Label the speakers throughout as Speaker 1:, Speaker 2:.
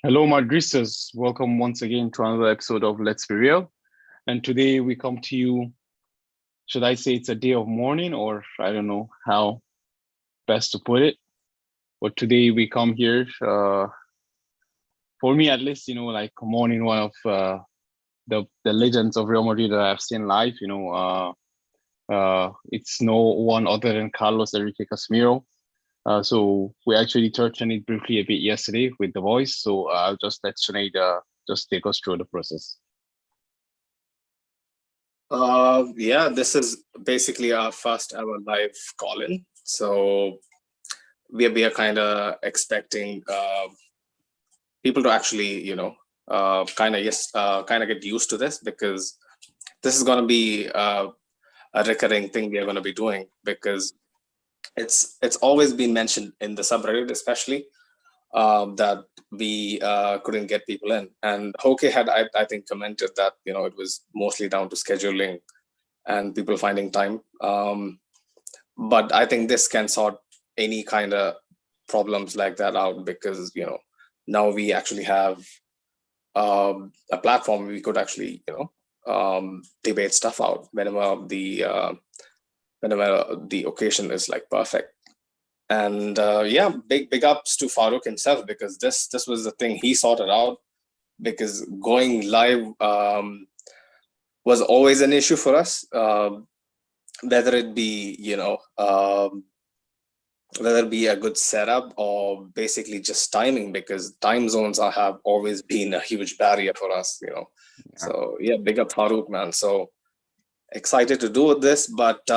Speaker 1: Hello, Madristas. Welcome once again to another episode of Let's Be Real. And today we come to you, should I say it's a day of mourning, or I don't know how best to put it. But today we come here, for me at least, like mourning one of the legends of Real Madrid that I've seen live. It's no one other than Carlos Enrique Casemiro. So we actually touched on it briefly a bit yesterday with the voice. So I'll just let Sinead just take us through the process.
Speaker 2: Yeah, this is basically our first ever live call-in. So we are kind of expecting people to actually, kind of get used to this, because this is going to be a recurring thing we are going to be doing, because it's always been mentioned in the subreddit, especially that we couldn't get people in. And Hoke had, I think, commented that it was mostly down to scheduling and people finding time. But I think this can sort any kind of problems like that out, because now we actually have a platform we could actually debate stuff out whenever the occasion is like perfect. And yeah, big ups to Farouk himself, because this was the thing he sorted out, because going live was always an issue for us, whether it be whether it be a good setup or basically just timing, because time zones have always been a huge barrier for us.
Speaker 1: Yeah.
Speaker 2: So yeah, big up Farouk, man. So excited to do this, but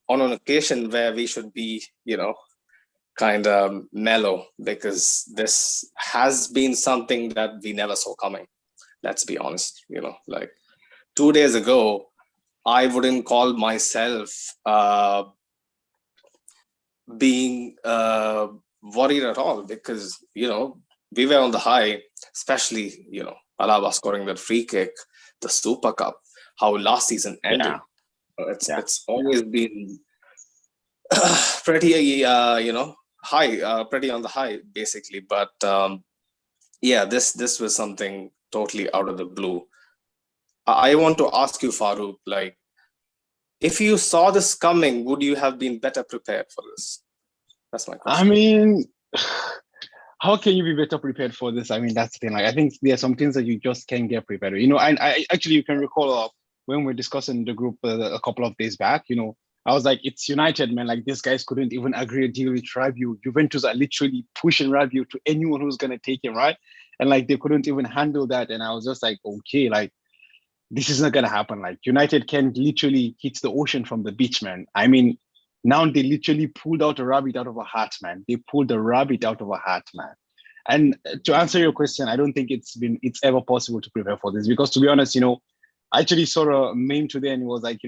Speaker 2: on an occasion where we should be, kind of mellow, because this has been something that we never saw coming. Let's be honest, like 2 days ago, I wouldn't call myself being worried at all, because, we were on the high, especially, Alaba scoring that free kick, the Super Cup, how last season ended.
Speaker 1: Yeah.
Speaker 2: It's always been pretty high, pretty on the high, basically. But yeah, this was something totally out of the blue. I want to ask you, Farouk, like, if you saw this coming, would you have been better prepared for this? That's my question.
Speaker 1: I mean, how can you be better prepared for this? I mean, that's the thing. Like, I think there are some things that you just can't get prepared. And I actually, you can recall when we're discussing the group a couple of days back, I was like, it's United, man. Like, these guys couldn't even agree a deal with Rabiot. Juventus are literally pushing Rabiot to anyone who's going to take him, right? And like, they couldn't even handle that. And I was just like, okay, like, this is not going to happen. Like, United can literally hit the ocean from the beach, man. I mean, now they literally pulled out a rabbit out of a hat, man. They pulled a rabbit out of a hat, man. And to answer your question, I don't think it's ever possible to prepare for this, because to be honest, I actually saw a meme today and it was like,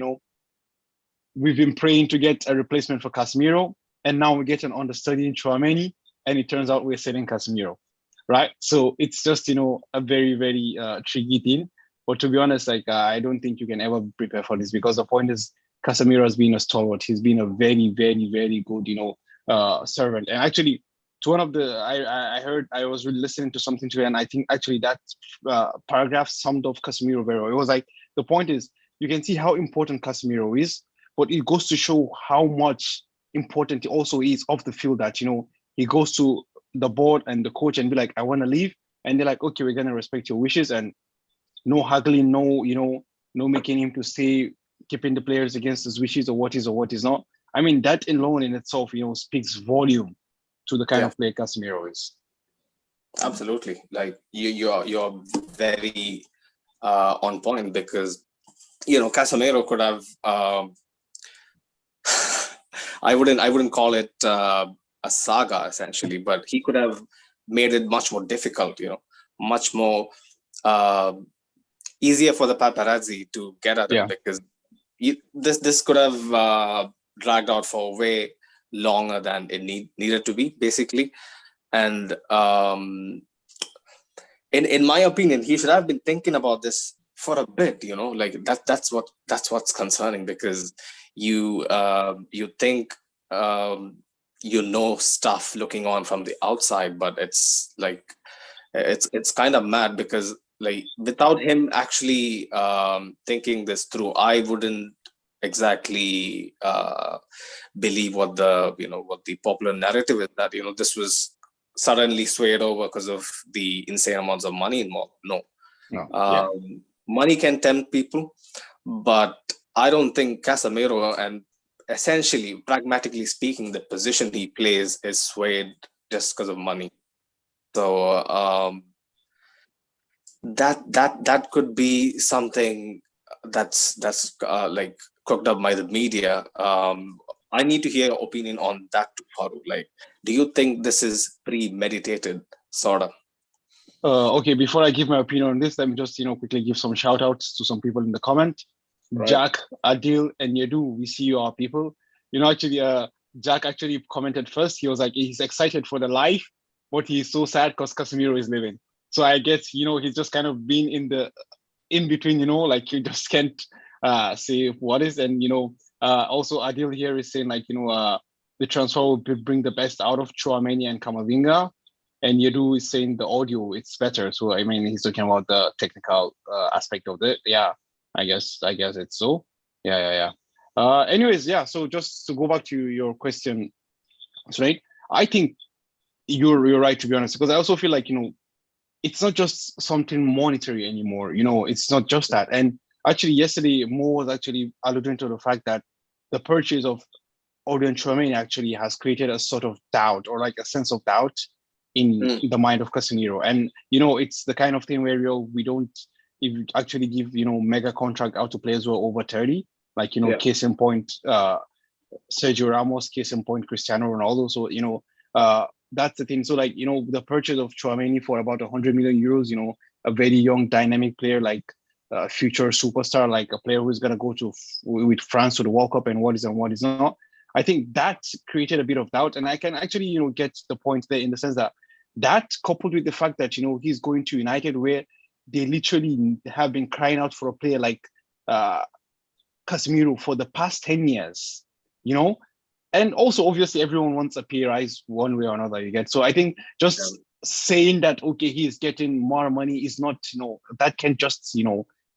Speaker 1: we've been praying to get a replacement for Casemiro, and now we get an understudy in Tchouameni, and it turns out we're selling Casemiro, right? So it's just, a very, very tricky thing. But to be honest, like, I don't think you can ever prepare for this, because the point is, Casemiro has been a stalwart. He's been a very, very, very good, servant. And actually, to one of the, I heard, I was really listening to something today, and I think actually that paragraph summed up Casemiro very well. It was like, the point is, you can see how important Casemiro is, but it goes to show how much important he also is off the field, that, he goes to the board and the coach and be like, I want to leave. And they're like, okay, we're going to respect your wishes, and no haggling, no making him to stay, keeping the players against his wishes, or what is not. I mean, that alone in itself, speaks volume to the kind of player Casemiro is.
Speaker 2: Absolutely. Like, you're very on point, because Casemiro could have I wouldn't call it a saga essentially, but he could have made it much more difficult, much more easier for the paparazzi to get at him, because this could have dragged out for way longer than it needed to be, basically. And in my opinion, he should have been thinking about this for a bit, like that's what's concerning, because you think stuff looking on from the outside, but it's like it's kind of mad because like without him actually thinking this through, I wouldn't exactly believe what the popular narrative is, that this was suddenly swayed over because of the insane amounts of money involved. No.
Speaker 1: Yeah.
Speaker 2: Money can tempt people, but I don't think Casemiro, and essentially, pragmatically speaking, the position he plays is swayed just because of money. So that could be something that's like cooked up by the media. I need to hear your opinion on that too, Faru. Like, do you think this is premeditated, sort of?
Speaker 1: Okay, before I give my opinion on this, let me just quickly give some shout outs to some people in the comment.
Speaker 2: Right.
Speaker 1: Jack, Adil, and Yedu, we see you, our people. Actually, Jack actually commented first. He was like, he's excited for the live, but he's so sad because Casemiro is leaving. So I guess he's just kind of been in between. Like you just can't say what is. And also Adil here is saying like the transfer will bring the best out of Tchouameni and Camavinga. And Yedu is saying the audio, it's better. So, I mean, he's talking about the technical aspect of it. Yeah, I guess it's so. Yeah. Anyways, yeah. So just to go back to your question, right? I think you're right, to be honest, because I also feel like, it's not just something monetary anymore. It's not just that. And actually, yesterday, Mo was actually alluding to the fact that the purchase of Aurélien Tchouameni actually has created a sort of doubt, or like a sense of doubt in the mind of Casemiro. And it's the kind of thing where we don't even actually give mega contract out to players who are over 30, like case in point Sergio Ramos, case in point Cristiano Ronaldo. So that's the thing. So like the purchase of Tchouameni for about 100 million euros, a very young dynamic player, like future superstar, like a player who's going to go with France to the World Cup, and what is and what is not. I think that created a bit of doubt, and I can actually get the point there, in the sense that coupled with the fact that he's going to United, where they literally have been crying out for a player like Casemiro for the past 10 years, and also obviously everyone wants a pay rise one way or another, you get. So I think just saying that okay, he's getting more money is not that can just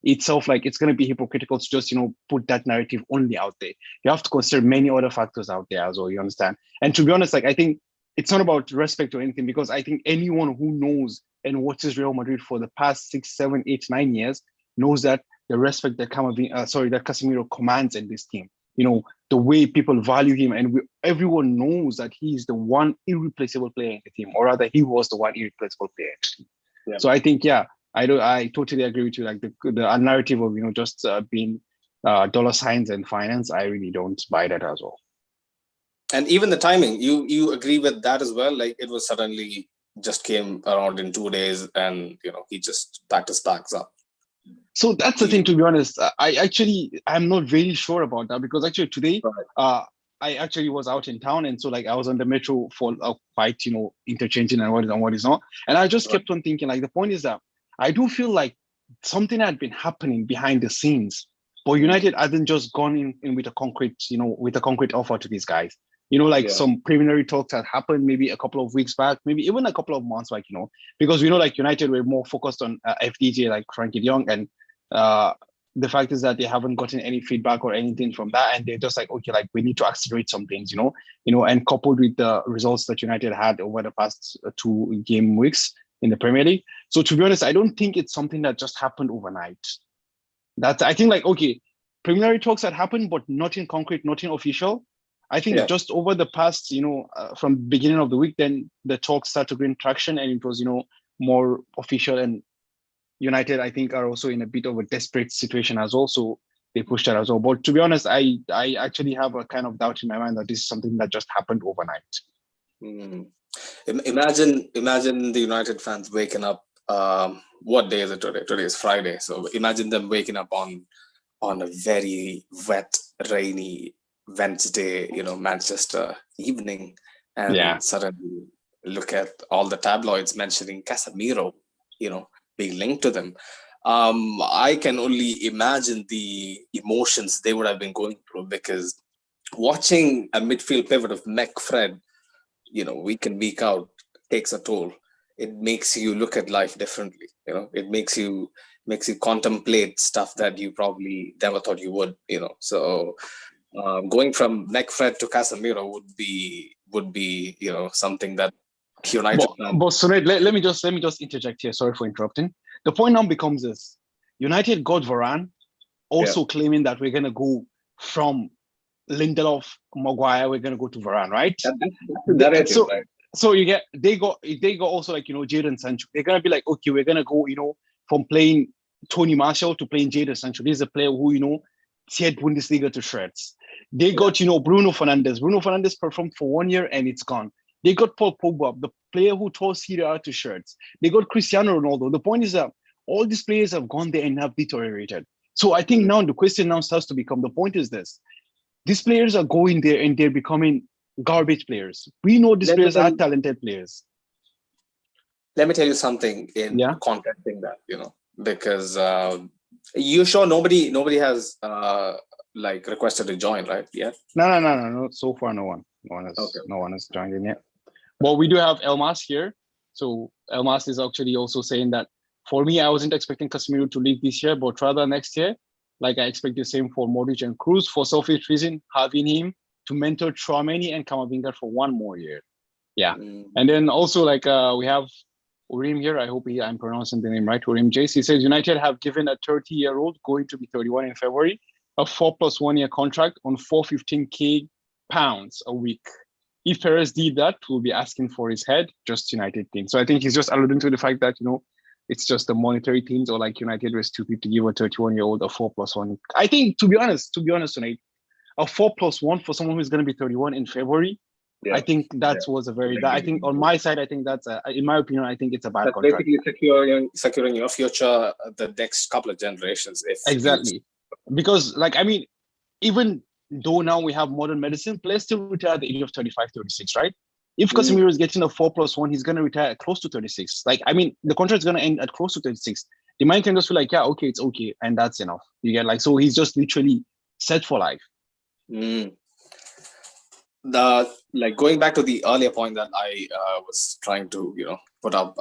Speaker 1: itself, like, it's going to be hypocritical to just put that narrative only out there. You have to consider many other factors out there as well, you understand. And to be honest, like, I think it's not about respect or anything, because I think anyone who knows and watches Real Madrid for the past 6, 7, 8, 9 years knows that the respect that Casemiro commands in this team, the way people value him, and everyone knows that he's the one irreplaceable player in the team, or rather he was the one irreplaceable player in the team. Yeah. So I think, I totally agree with you. Like the narrative of just being dollar signs and finance, I really don't buy that as well.
Speaker 2: And even the timing, you agree with that as well? Like, it was suddenly just came around in 2 days, and he just packed his bags up.
Speaker 1: So that's the thing, to be honest. I'm not very sure about that, because actually today, I actually was out in town, and so like I was on the metro for a quite interchanging and what is not, and I just kept on thinking, like, the point is that I do feel like something had been happening behind the scenes, but United hadn't just gone in with a concrete offer to these guys. Some preliminary talks had happened maybe a couple of weeks back, maybe even a couple of months back, because like United were more focused on FDJ, like Frankie de Jong, and the fact is that they haven't gotten any feedback or anything from that, and they're just like, okay, like, we need to accelerate some things, and coupled with the results that United had over the past 2 game weeks in the Premier League. So to be honest, I don't think it's something that just happened overnight. I think, like, okay, preliminary talks had happened, but nothing concrete, nothing official. I think just over the past, from beginning of the week, then the talks started to gain traction, and it was, more official. And United, I think, are also in a bit of a desperate situation as well, so they pushed that as well. But to be honest, I actually have a kind of doubt in my mind that this is something that just happened overnight.
Speaker 2: Imagine the United fans waking up. What day is it today? Today is Friday. So imagine them waking up on a very wet, rainy Wednesday, Manchester evening, and suddenly look at all the tabloids mentioning Casemiro, being linked to them. I can only imagine the emotions they would have been going through, because watching a midfield pivot of McFred week in, week out takes a toll. It makes you look at life differently. It makes you contemplate stuff that you probably never thought you would. So going from Neckfred to Casemiro would be something that United.
Speaker 1: But Sunil, let me just interject here. Sorry for interrupting. The point now becomes this: United got Varane, also claiming that we're gonna go from Lindelof, Maguire, we're gonna go to Varane, right? So they got also Jadon Sancho. They're gonna be like, okay, we're gonna go, from playing Tony Marshall to playing Jadon Sancho. This is a player who, teared Bundesliga to shreds. They got, Bruno Fernandes. Bruno Fernandes performed for 1 year and it's gone. They got Paul Pogba, the player who tore Serie A to shreds. They got Cristiano Ronaldo. The point is that all these players have gone there and have deteriorated. So I think now the question now starts to become, the point is this: these players are going there and they're becoming garbage players. We know these players are talented players.
Speaker 2: Let me tell you something in contesting that, because you sure nobody has requested to join, right? Yeah.
Speaker 1: No. So far, no one has joined in yet. But we do have Elmas here. So Elmas is actually also saying that, for me, I wasn't expecting Casemiro to leave this year, but rather next year. Like, I expect the same for Modric and Kroos. For selfish reason, having him to mentor Tchouameni and Camavinga for 1 more year. Yeah. And then also we have Urim here. I hope I'm pronouncing the name right. Urim Jace. He says United have given a 30-year-old going to be 31 in February a 4 + 1 year contract on £415,000 a week. If Perez did that, we'll be asking for his head. Just United thing. So I think he's just alluding to the fact that it's just the monetary things, or United were stupid to give a 31-year-old a 4 + 1. I think, to be honest tonight, a 4 + 1 for someone who's going to be 31 in February. Yeah. I think that was a very. I think on my side, I think that's in my opinion, I think it's a bad contract.
Speaker 2: Basically securing your future, the next couple of generations.
Speaker 1: Exactly, because even though now we have modern medicine, players still retire at the age of 35, 36, right? If Casemiro is getting a 4 + 1, he's going to retire at close to 36. The contract is going to end at close to 36. The man can just feel like, yeah, okay, it's okay, and that's enough. You get so he's just literally set for life.
Speaker 2: Going back to the earlier point that I was trying to put up.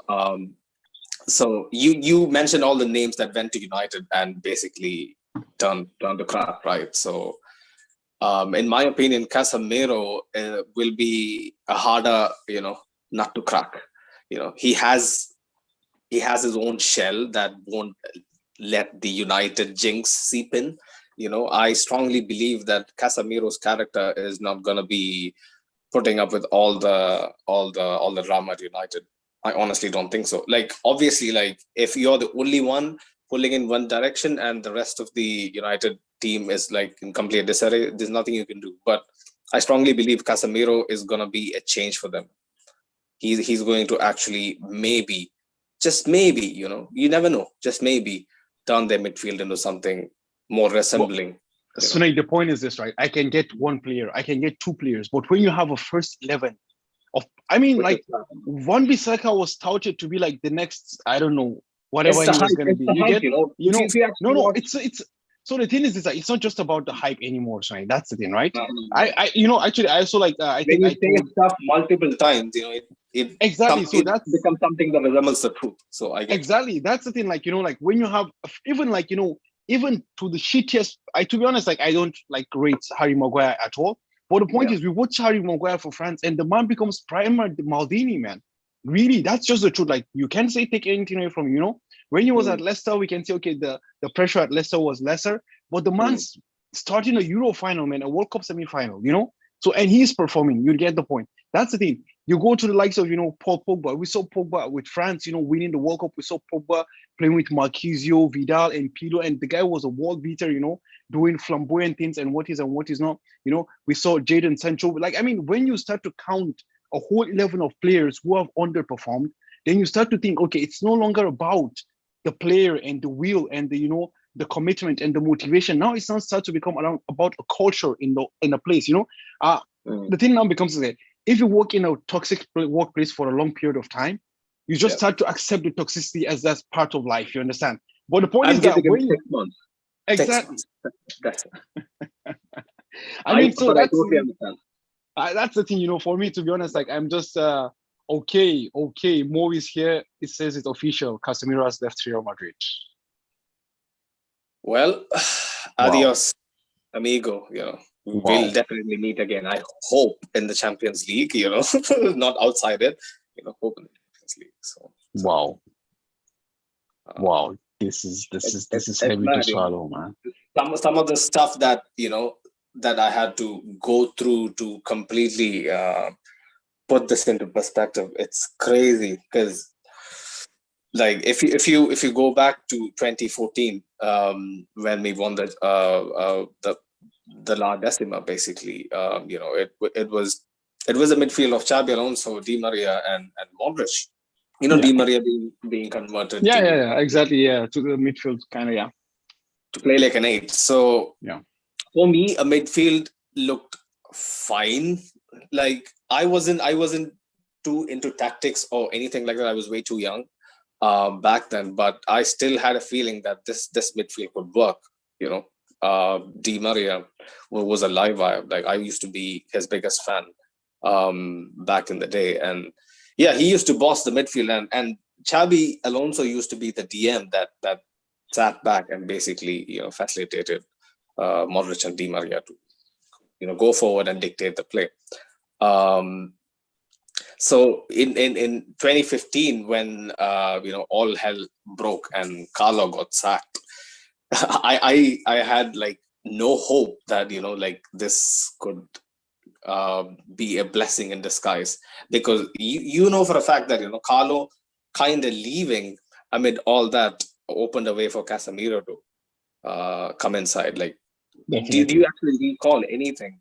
Speaker 2: So you mentioned all the names that went to United and basically turned to crap, right? So in my opinion, Casemiro will be a harder nut to crack. He has his own shell that won't let the United jinx seep in. I strongly believe that Casemiro's character is not going to be putting up with all the drama at United. I honestly don't think so. Obviously, if you're the only one pulling in one direction and the rest of the United team is in complete disarray, there's nothing you can do. But I strongly believe Casemiro is going to be a change for them. He's going to actually maybe, just maybe, you never know, just maybe turn their midfield into something more resembling.
Speaker 1: So the point is this, right? I can get 1 player, I can get 2 players, but when you have a first 11 of, Wan-Bissaka was touted to be the next, I don't know, whatever he was going to be. It's so the thing is this, it's not just about the hype anymore, right? That's the thing, right? I actually I also I think
Speaker 2: when you say stuff multiple times, it
Speaker 1: exactly. So that
Speaker 2: becomes something that resembles the truth. So I get
Speaker 1: exactly that's the thing. When you have even even to the shittiest. To be honest, I don't rate Harry Maguire at all. But the point is, we watch Harry Maguire for France, and the man becomes Primer Maldini, man. Really, that's just the truth. You can't take anything away from when he was at Leicester. We can say, okay, the pressure at Leicester was lesser, but the man's starting a Euro final, man, a World Cup semi-final. So and he's performing. You get the point. That's the thing. You go to the likes of Paul Pogba. We saw Pogba with France, winning the World Cup. We saw Pogba playing with Marquisio, Vidal, and Pirlo, and the guy was a world beater. Doing flamboyant things and what is and what is not. We saw Jadon Sancho. When you start to count a whole 11 of players who have underperformed, then you start to think, okay, it's no longer about the player and the will and the commitment and the motivation. Now it's not start to become about a culture in a place. The thing now becomes that if you work in a toxic workplace for a long period of time, you just start to accept the toxicity as that's part of life. You understand? But the point is that when
Speaker 2: 6 months.
Speaker 1: Exactly.
Speaker 2: That's
Speaker 1: I totally
Speaker 2: understand.
Speaker 1: That's the thing, for me, to be honest, like I'm just okay, Mo is here. It says it's official. Casemiro has left Real Madrid.
Speaker 2: Well, adios, amigo. We'll definitely meet again. I hope in the Champions League. Not outside it. Hope in the Champions League. So
Speaker 1: wow. This is heavy to swallow, man.
Speaker 2: Some of the stuff that that I had to go through to completely put this into perspective. It's crazy because, like, if you go back to 2014, when we won the La Decima, basically, it was a midfield of Xabi Alonso, Di Maria, and Modric. Di Maria being converted.
Speaker 1: Exactly. Yeah, to the midfield, kind of.
Speaker 2: To play like an 8. So for me, a midfield looked fine. Like I wasn't too into tactics or anything like that. I was way too young back then, but I still had a feeling that this midfield could work. Di Maria was a live wire. Like I used to be his biggest fan back in the day, and he used to boss the midfield, and Xabi Alonso used to be the DM that sat back and basically facilitated Modric and Di Maria to go forward and dictate the play. So in 2015, when all hell broke and Carlo got sacked, I had like no hope that like this could be a blessing in disguise, because for a fact that Carlo kind of leaving amid all that opened a way for Casemiro to come inside. Like, do you actually recall anything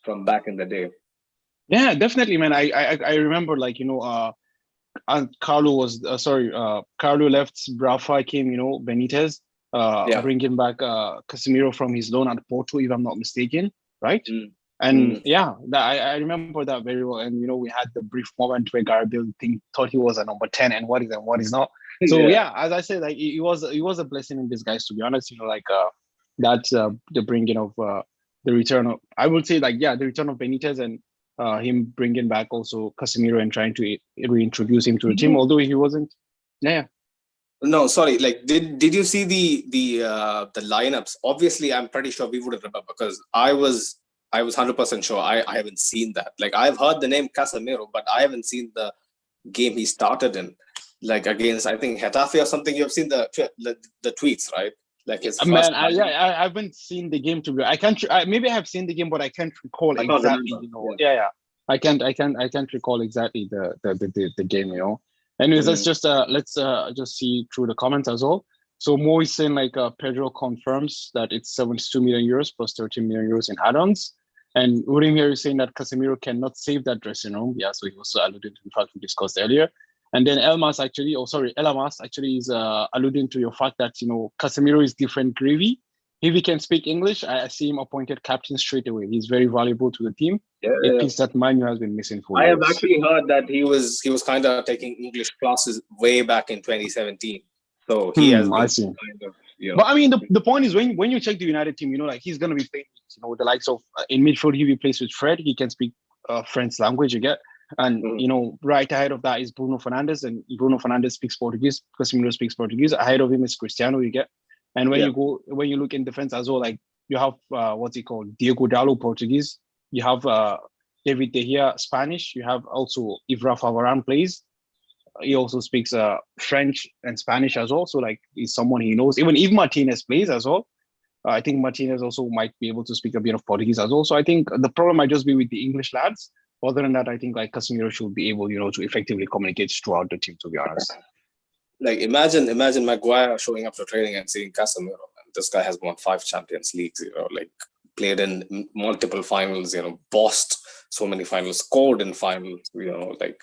Speaker 2: from back in the day?
Speaker 1: Yeah, definitely, man. I remember, like, Carlo was Carlo left, Rafa came, Benitez, bringing back Casemiro from his loan at Porto, if I'm not mistaken, right? And I remember that very well. And we had the brief moment where Garbiel thought he was a number 10 and what is not. So as I said, like it was a blessing in disguise, to be honest. That's the bringing of the return of, I would say, like the return of Benitez, and him bringing back also Casemiro and trying to reintroduce him to the team, although he wasn't.
Speaker 2: No, sorry. Like, did you see the lineups? Obviously, I'm pretty sure we would have remembered, because I was 100% sure. I haven't seen that. Like, I've heard the name Casemiro, but I haven't seen the game he started in, like against, I think, Getafe or something. You have seen the tweets, right? Like his
Speaker 1: man, I haven't seen the game, to be. I can't. Maybe I have seen the game, but I can't recall exactly. I can't recall exactly the game. Anyways, let's just see through the comments as well. So Mo is saying, like, Pedro confirms that it's 72 million euros plus 13 million euros in add-ons. And Urim here is saying that Casemiro cannot save that dressing room. Yeah, so he also alluded to the fact we discussed earlier. And then Elamas actually is alluding to your fact that, Casemiro is different gravy. If he can speak English, I see him appointed captain straight away. He's very valuable to the team. A piece that Manu has been missing for years.
Speaker 2: I have actually heard that he was kind of taking English classes way back in 2017. So he has been kind of,
Speaker 1: But I mean, the point is, when you check the United team, like he's going to be playing, the likes of, in midfield, he plays with Fred. He can speak French language, you get. And, right ahead of that is Bruno Fernandes, and Bruno Fernandes speaks Portuguese. Casemiro speaks Portuguese. Ahead of him is Cristiano, you get. And when you look in defense as well, like you have, Diego Dallo, Portuguese. You have David De Gea, Spanish. You have also, if Rafa Varane plays, he also speaks French and Spanish as well. So, like, he's someone he knows. Even if Martinez plays as well, I think Martinez also might be able to speak a bit of Portuguese as well. So I think the problem might just be with the English lads. Other than that, I think, like, Casemiro should be able, to effectively communicate throughout the team, to be honest.
Speaker 2: Like, imagine Maguire showing up to training and seeing Casemiro. This guy has won 5 Champions Leagues, like, played in multiple finals, bossed so many finals, scored in finals, like,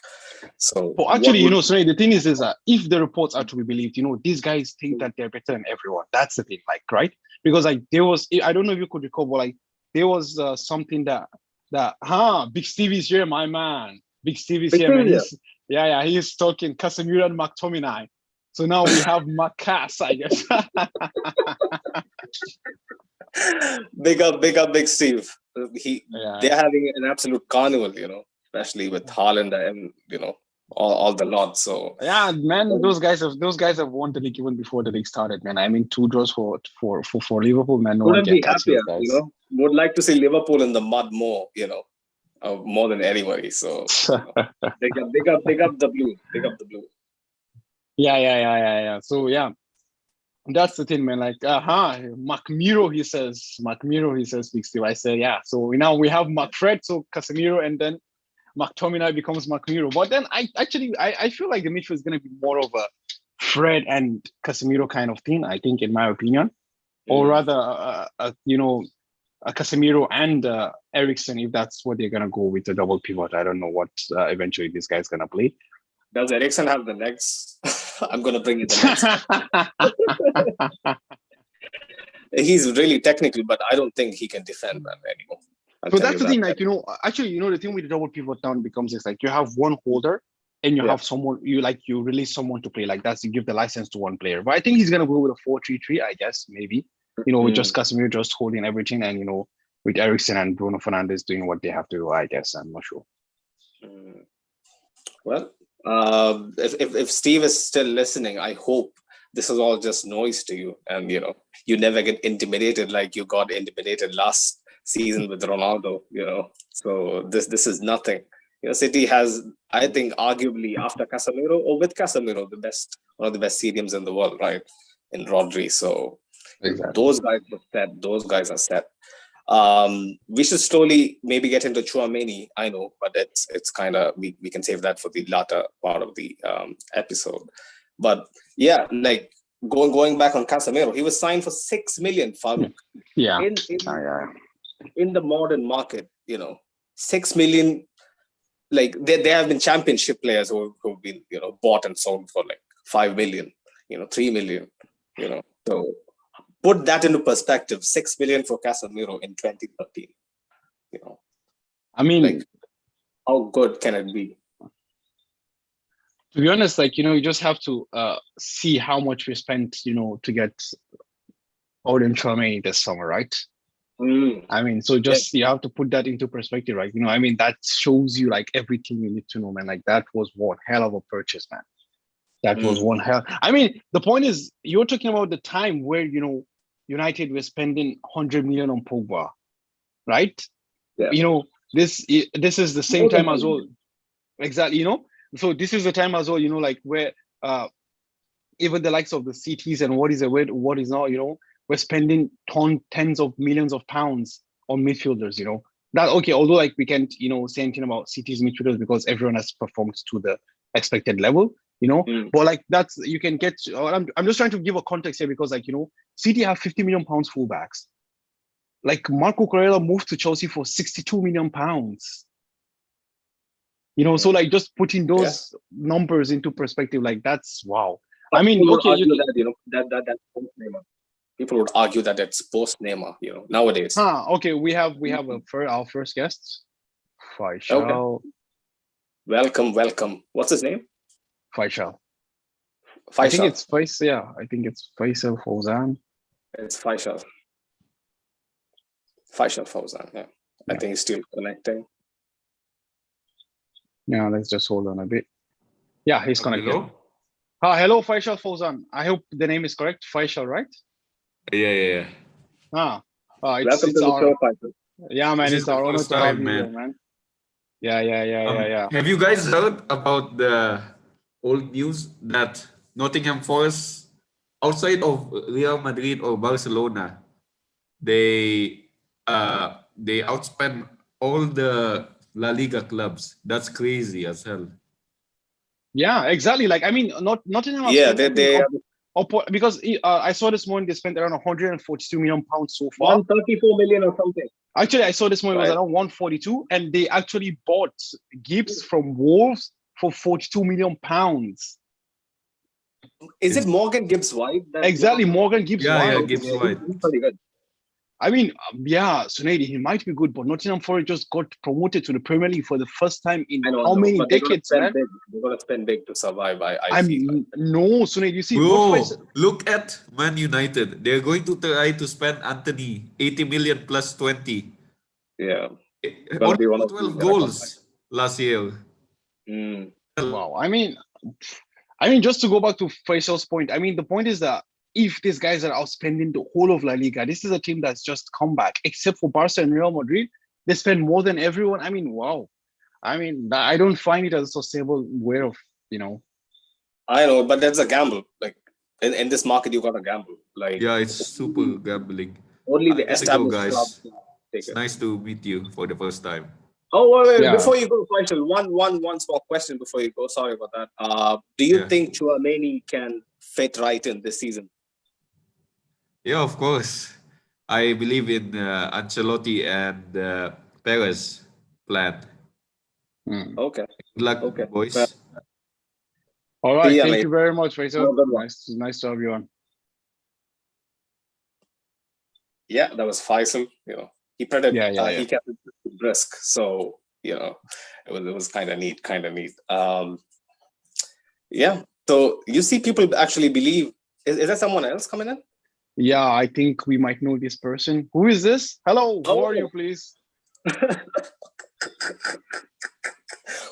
Speaker 2: so.
Speaker 1: But actually, Sunny, the thing is that if the reports are to be believed, these guys think that they're better than everyone. That's the thing, like, right? Because, like, there was, I don't know if you could recall, but, like, there was something that Big Stevie's here, my man. Big Stevie's here, man. He's talking Casemiro and McTominay. So now we have Macas, I guess.
Speaker 2: Big up, Big Steve. they're having an absolute carnival, especially with Haaland and all the lot. So
Speaker 1: yeah, man, those guys have won the league even before the league started, man. I mean, 2 draws for Liverpool, man. No one
Speaker 2: couldn't
Speaker 1: can
Speaker 2: be
Speaker 1: touch
Speaker 2: happier.
Speaker 1: these guys.
Speaker 2: Would like to see Liverpool in the mud more, more than anybody. So big up the blue. Big up the blue.
Speaker 1: Yeah. So yeah, that's the thing, man. Like, Casemiro, he says, Big Steve. I say, yeah. So now we have Fred, so Casemiro, and then McTominay becomes Casemiro. But then I feel like the midfield is going to be more of a Fred and Casemiro kind of thing, I think, in my opinion. Or rather, a Casemiro and Eriksen, if that's what they're going to go with the double pivot. I don't know what eventually this guy's going to play.
Speaker 2: Does Eriksen have the legs? I'm going to bring you the legs. He's really technical, but I don't think he can defend that anymore.
Speaker 1: So that's the thing, like, actually, the thing with the double pivot down becomes is like you have one holder and you have someone, you release someone to play. Like you give the license to one player. But I think he's going to go with a 4-3-3, I guess, maybe. With just Casemiro just holding everything and, with Eriksen and Bruno Fernandes doing what they have to do, I guess. I'm not sure.
Speaker 2: Well, if Steve is still listening, I hope this is all just noise to you. And, you never get intimidated like you got intimidated last season with Ronaldo, So this is nothing. City has, I think, arguably after Casemiro or with Casemiro, one of the best stadiums in the world, right? In Rodri. So exactly. Those guys are set. We should slowly maybe get into Tchouameni. I know, but it's kind of we can save that for the latter part of the episode. But yeah, like going back on Casemiro, he was signed for 6 million. Farouk.
Speaker 1: Yeah.
Speaker 2: In the modern market, 6 million. Like there have been championship players who've been bought and sold for like 5 million, 3 million, So put that into perspective: 6 million for Casemiro in 2013.
Speaker 1: I mean,
Speaker 2: like, how good can it be?
Speaker 1: To be honest, you just have to see how much we spent, to get Odin Tchouameni this summer, right? I mean, so just you have to put that into perspective, right? I mean, that shows you like everything you need to know, man. Like that was one hell of a purchase, man. That was one hell. I mean, the point is, you're talking about the time where United were spending 100 million on Pogba, right?
Speaker 2: Yeah.
Speaker 1: This is the same time as well. Exactly. So this is the time as well. Like where even the likes of the CTs and what is now, we're spending tens of millions of pounds on midfielders, That okay, although like we can't, say anything about City's midfielders because everyone has performed to the expected level, But like that's you can get I'm just trying to give a context here because like, City have 50 million pounds fullbacks. Like Marco Correa moved to Chelsea for 62 million pounds. So like just putting those numbers into perspective, like that's wow. I mean, okay,
Speaker 2: that people would argue that it's post Neymar, nowadays.
Speaker 1: Okay, we have our first guest, Faisal.
Speaker 2: Okay. Welcome. What's his name?
Speaker 1: Faisal. I think it's Faisal. Yeah, I think it's Faisal Fawzan.
Speaker 2: It's Faisal. Faisal Fawzan. Yeah, I think he's still connecting.
Speaker 1: Yeah, let's just hold on a bit. Yeah, he's connected. Hello, Faisal Fawzan. I hope the name is correct. Faisal, right?
Speaker 3: Yeah.
Speaker 2: Welcome to the show, Faisal.
Speaker 1: Yeah, man, it's our honor to have you here, man. Yeah.
Speaker 3: Have you guys heard about the old news that Nottingham Forest, outside of Real Madrid or Barcelona, they outspend all the La Liga clubs? That's crazy as hell.
Speaker 1: Yeah, exactly. Like I mean, Nottingham.
Speaker 2: Yeah, they
Speaker 1: because I saw this morning they spent around 142 million pounds so far.
Speaker 2: 134 million or something.
Speaker 1: Actually, I saw this morning was around 142, and they actually bought Gibbs from Wolves for 42 million pounds.
Speaker 2: Is it Morgan Gibbs White?
Speaker 1: Exactly, Morgan Gibbs White.
Speaker 3: Yeah, Gibbs White.
Speaker 2: He's pretty good.
Speaker 1: I mean, Sunedi, he might be good, but Nottingham Forest just got promoted to the Premier League for the first time in how many decades, man?
Speaker 2: They're going to spend big to survive.
Speaker 1: No, Sunedi, you see.
Speaker 3: Bro, look at Man United. They're going to try to spend Anthony 80 million plus 20.
Speaker 2: Yeah.
Speaker 3: Only
Speaker 2: Be one of
Speaker 3: 12
Speaker 2: the
Speaker 3: goals last year.
Speaker 1: Wow. I mean, just to go back to Faisal's point, I mean, the point is that if these guys are outspending the whole of La Liga, this is a team that's just come back, except for Barca and Real Madrid. They spend more than everyone. I mean, wow. I mean, I don't find it as a sustainable way of,
Speaker 2: I know, but that's a gamble. Like in this market, you got to gamble. Like
Speaker 3: Yeah, it's super gambling.
Speaker 2: only
Speaker 3: I
Speaker 2: the
Speaker 3: gotta go,
Speaker 2: established clubs
Speaker 3: guys.
Speaker 2: take
Speaker 3: It's
Speaker 2: it.
Speaker 3: nice to meet you for the first time.
Speaker 2: Oh, wait,
Speaker 1: Yeah.
Speaker 2: before you go, Faisal, one small question before you go. Sorry about that. Do you
Speaker 3: Yeah.
Speaker 2: think Tchouameni can fit right in this season?
Speaker 3: Yeah, of course. I believe in Ancelotti and Perez plan.
Speaker 2: Okay.
Speaker 3: Good luck,
Speaker 2: Okay.
Speaker 3: boys.
Speaker 1: All right.
Speaker 2: See ya,
Speaker 1: Thank
Speaker 2: mate.
Speaker 1: you very much, Faisal.
Speaker 2: Have a good one.
Speaker 1: Nice to have you on.
Speaker 2: Yeah, that was Faisal. He
Speaker 1: Yeah.
Speaker 2: he kept it brisk. So, it was kind of neat. Yeah. So you see people actually believe. Is there someone else coming in?
Speaker 1: Yeah, I think we might know this person. Who is this? Hello, who are
Speaker 2: Oh.
Speaker 1: you, please?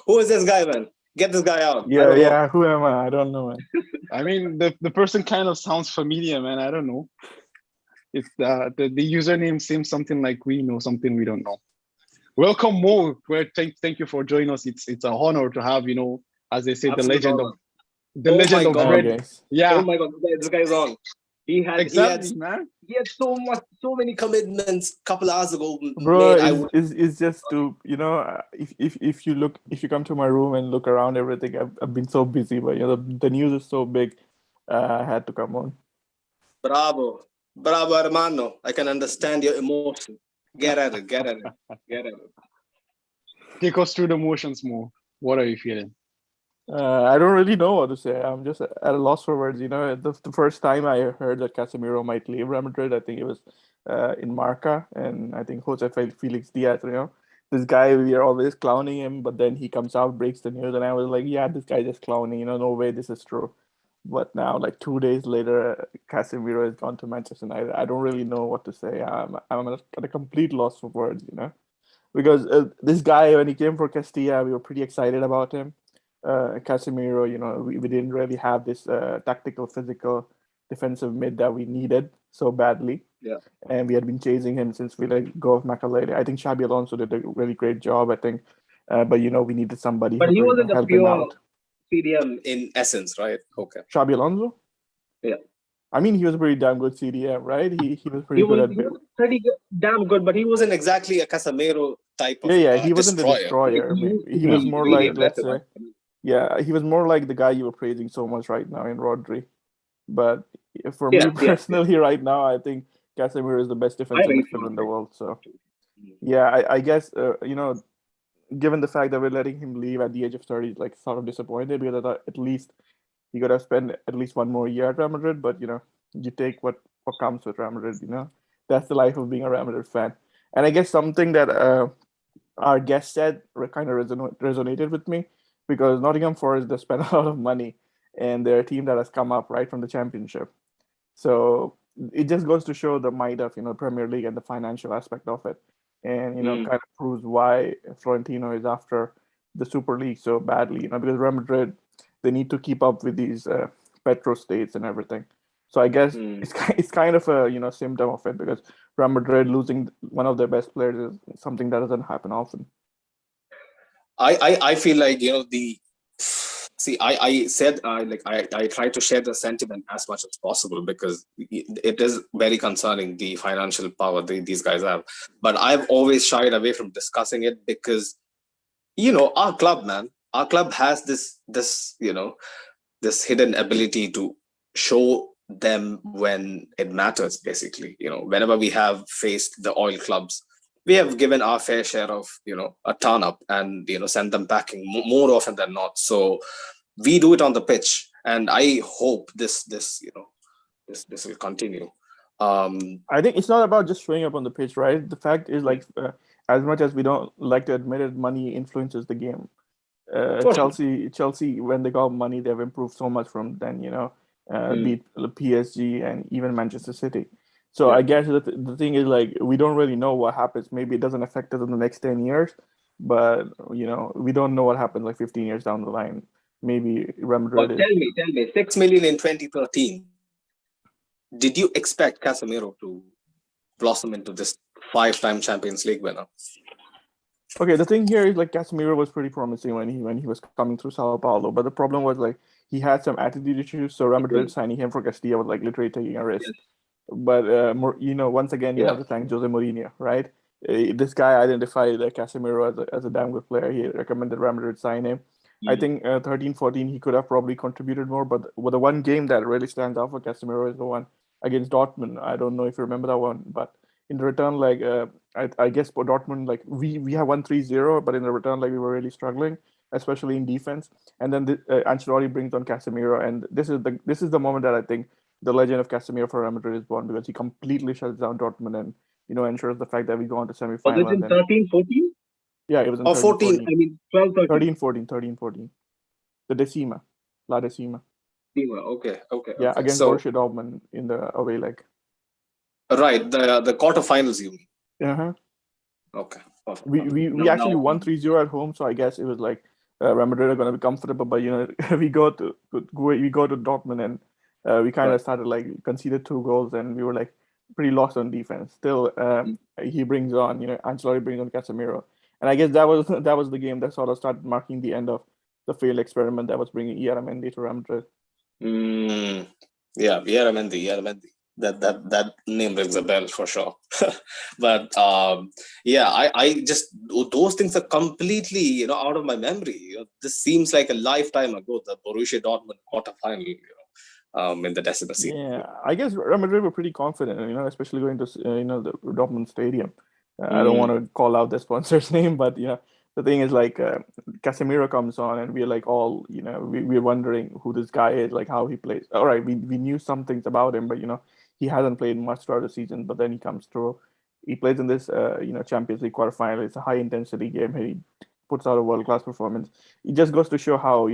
Speaker 2: Who is this guy, man? Get this guy out.
Speaker 4: Yeah. Who am I? I don't know, man.
Speaker 1: I mean, the person kind of sounds familiar, man. I don't know. It's the username seems something like we know something we don't know. Welcome, Mo. Thank you for joining us. It's an honor to have, as they say,
Speaker 2: Absolute
Speaker 1: the legend
Speaker 2: honor.
Speaker 1: of legend of
Speaker 2: God.
Speaker 1: Red.
Speaker 4: Guys.
Speaker 1: Yeah.
Speaker 2: Oh my God, this guy's on.
Speaker 1: Exactly, man.
Speaker 2: He had so many commitments a couple hours ago.
Speaker 4: Bro,
Speaker 2: Mate,
Speaker 4: it's just to if you come to my room and look around everything, I've been so busy, but the news is so big, I had to come on.
Speaker 2: Bravo, hermano. I can understand your emotion. Get at it.
Speaker 1: Take us through the motions, Mo. What are you feeling?
Speaker 4: I don't really know what to say. I'm just at a loss for words. The first time I heard that Casemiro might leave Real Madrid, I think it was in Marca, and I think Jose Felix Diaz. This guy, we are always clowning him, but then he comes out, breaks the news, and I was like, yeah, this guy just clowning. No way this is true. But now, like 2 days later, Casemiro has gone to Manchester United. I don't really know what to say. I'm at a complete loss for words. Because this guy, when he came for Castilla, we were pretty excited about him. Casemiro, we didn't really have this tactical, physical, defensive mid that we needed so badly.
Speaker 2: Yeah.
Speaker 4: And we had been chasing him since we let go of Makalele. I think Xabi Alonso did a really great job, I think. But, we needed somebody
Speaker 2: But
Speaker 4: who
Speaker 2: he
Speaker 4: could
Speaker 2: wasn't a
Speaker 4: help him
Speaker 2: pure
Speaker 4: out.
Speaker 2: CDM in essence, right? Okay.
Speaker 4: Xabi Alonso?
Speaker 2: Yeah.
Speaker 4: I mean, he was a pretty damn good CDM, right? He was pretty
Speaker 2: He
Speaker 4: good
Speaker 2: was pretty good, damn good, but he wasn't exactly a Casemiro type of
Speaker 4: he wasn't a destroyer. He was more like, let's say, he was more like the guy you were praising so much right now in Rodri. But for me personally, right now, I think Casemiro is the best defensive midfielder in the world. So, yeah, I guess, given the fact that we're letting him leave at the age of 30, like sort of disappointed because I thought at least he could have spent at least one more year at Real Madrid. But, you take what comes with Real Madrid, That's the life of being a Real Madrid fan. And I guess something that our guest said kind of resonated with me because Nottingham Forest, they spent a lot of money and they're a team that has come up right from the championship. So it just goes to show the might of, Premier League and the financial aspect of it. And, kind of proves why Florentino is after the Super League so badly, because Real Madrid, they need to keep up with these petro states and everything. So I guess it's kind of a symptom of it because Real Madrid losing one of their best players is something that doesn't happen often.
Speaker 2: I feel like I said I try to share the sentiment as much as possible because it is very concerning the financial power these guys have. But I've always shied away from discussing it because our club has this hidden ability to show them when it matters. Basically, whenever we have faced the oil clubs, we have given our fair share of a turn up and send them packing more often than not. So we do it on the pitch, and I hope this will continue.
Speaker 4: I think it's not about just showing up on the pitch, right? The fact is, as much as we don't like to admit it, money influences the game. Chelsea, when they got money, they've improved so much from then. Beat PSG and even Manchester City. So I guess the thing is like we don't really know what happens. Maybe it doesn't affect us in the next 10 years, but we don't know what happens like 15 years down the line. Maybe Real Madrid.
Speaker 2: But tell me, 6 million in 2013. Did you expect Casemiro to blossom into this 5-time Champions League winner?
Speaker 4: Okay, the thing here is like Casemiro was pretty promising when he was coming through Sao Paulo, but the problem was like he had some attitude issues. So Real Madrid signing him for Castilla was like literally taking a risk. Yes. But once again, you have to thank Jose Mourinho, right? This guy identified Casemiro as a damn good player. He recommended Real Madrid sign him. I think 13-14 he could have probably contributed more, but the one game that really stands out for Casemiro is the one against Dortmund. I don't know if you remember that one, but in return, like I guess for Dortmund, like we have won 3-0, but in the return, like we were really struggling, especially in defense. And then Ancelotti brings on Casemiro, and this is the moment that I think the legend of Casemiro for Real Madrid is born, because he completely shuts down Dortmund and ensures the fact that we go on to semi-final.
Speaker 2: Was it in 13-14?
Speaker 4: Yeah, it was in
Speaker 2: 14. I mean 12-13.
Speaker 4: 13-14. The Decima, La Decima.
Speaker 2: Okay.
Speaker 4: Yeah, against Borussia Dortmund in the away leg.
Speaker 2: Right, the quarterfinals, you mean?
Speaker 4: Uh-huh.
Speaker 2: Okay. Perfect.
Speaker 4: We actually won 3-0 at home, so I guess it was like Real Madrid are going to be comfortable, but we go to Dortmund and we kind of started like conceded 2 goals and we were like pretty lost on defense. Still, he brings on Ancelotti brings on Casemiro, and I guess that was the game that sort of started marking the end of the failed experiment that was bringing Ieramendi to Real Madrid.
Speaker 2: Yeah, Ieramendi. That name rings a bell for sure. But I just, those things are completely out of my memory. This seems like a lifetime ago, the Borussia Dortmund quarterfinal in the December season.
Speaker 4: Yeah, I guess Real Madrid were pretty confident, especially going to the Dortmund stadium. I don't want to call out the sponsor's name, but the thing is like Casemiro comes on and we're like all we're wondering who this guy is, like how he plays. All right, we knew some things about him, but he hasn't played much throughout the season, but then he comes through. He plays in this, Champions League quarterfinal. It's a high-intensity game. He puts out a world-class performance. It just goes to show how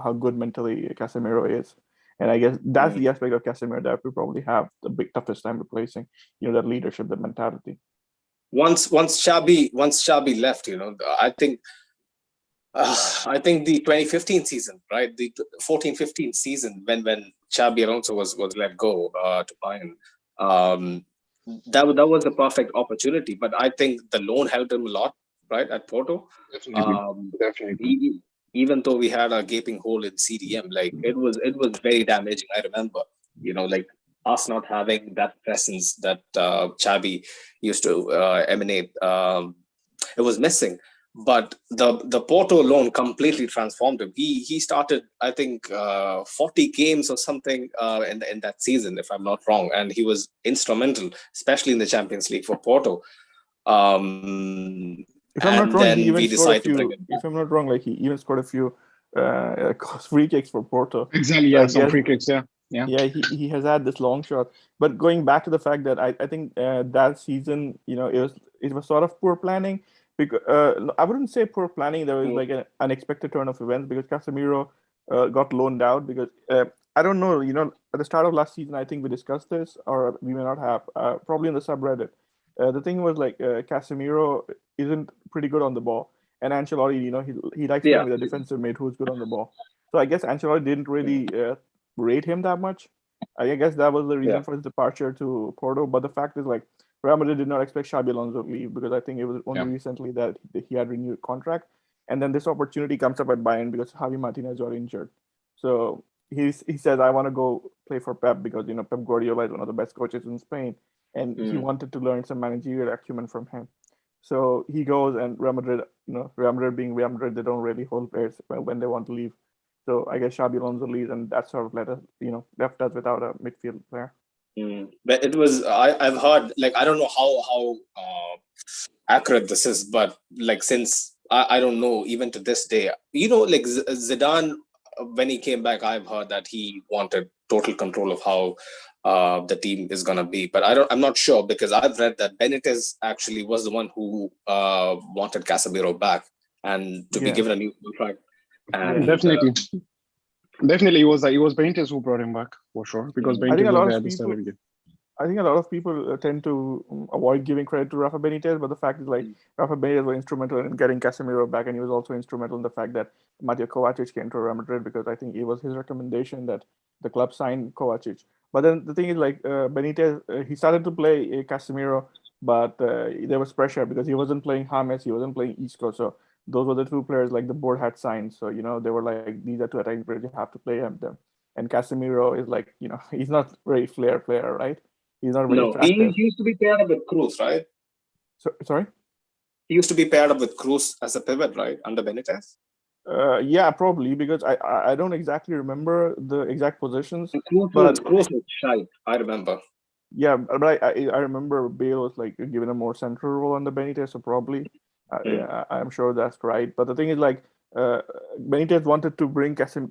Speaker 4: how good mentally Casemiro is. And I guess that's the aspect of Casemiro that we probably have the big toughest time replacing. That leadership, that mentality.
Speaker 2: Once Xabi left, I think the 2015 season, right? The 14-15 season when Xabi Alonso was let go to Bayern. That was a perfect opportunity, but I think the loan helped him a lot, right, at Porto.
Speaker 1: Definitely.
Speaker 2: Even though we had a gaping hole in CDM, like it was very damaging. I remember, like us not having that presence that Xabi used to emanate. It was missing. But the Porto loan completely transformed him. He started, I think, 40 games or something in that season, if I'm not wrong, and he was instrumental, especially in the Champions League for Porto.
Speaker 4: If I'm not wrong, he even scored a few. If I'm not wrong, like he even scored a few free kicks for Porto.
Speaker 1: Exactly, yeah, some free kicks, yeah.
Speaker 4: Yeah, he has had this long shot. But going back to the fact that I think that season, it was sort of poor planning. Because I wouldn't say poor planning. There was like an unexpected turn of events because Casemiro got loaned out because I don't know. At the start of last season, I think we discussed this, or we may not have. Probably in the subreddit. The thing was like Casemiro isn't pretty good on the ball, and Ancelotti, he likes playing with a defensive mid who's good on the ball. So I guess Ancelotti didn't really rate him that much. I guess that was the reason for his departure to Porto. But the fact is, like, Real Madrid did not expect Xabi Alonso to leave because I think it was only recently that he had renewed contract. And then this opportunity comes up at Bayern because Javi Martinez got injured. So he says, I want to go play for Pep because, Pep Guardiola is one of the best coaches in Spain. And he wanted to learn some managerial acumen from him. So he goes, and Real Madrid, Real Madrid being Real Madrid, they don't really hold players when they want to leave. So I guess Xabi Alonso leaves, and that sort of left us without a midfield player.
Speaker 2: But it was, I've heard, like, I don't know how accurate this is, but like, since I don't know, even to this day, like Zidane, when he came back, I've heard that he wanted total control of how the team is going to be. But I'm not sure, because I've read that Benitez actually was the one who wanted Casemiro back and to be given a new contract. And
Speaker 1: definitely. Definitely, it was Benitez who brought him back for sure, because Benitez was there at the start of the game.
Speaker 4: I think a lot of people tend to avoid giving credit to Rafa Benitez, but the fact is, like, Rafa Benitez was instrumental in getting Casemiro back, and he was also instrumental in the fact that Mateo Kovacic came to Real Madrid, because I think it was his recommendation that the club signed Kovacic. But then the thing is, like, Benitez, he started to play Casemiro, but there was pressure because he wasn't playing James, he wasn't playing Isco, so those were the two players like the board had signed. So they were like, these are two attacking players, you have to play them. And Casemiro is like, he's not very flair player, right? He's not very attractive.
Speaker 2: He used to be paired up with Cruz, right?
Speaker 4: Sorry?
Speaker 2: He used to be paired up with Cruz as a pivot, right, under Benitez?
Speaker 4: Yeah, probably, because I don't exactly remember the exact positions.
Speaker 2: Cruz was shy, I remember.
Speaker 4: Yeah, but I remember Bale was like given a more central role under Benitez, so probably yeah, I'm sure that's right. But the thing is, like, Benitez wanted to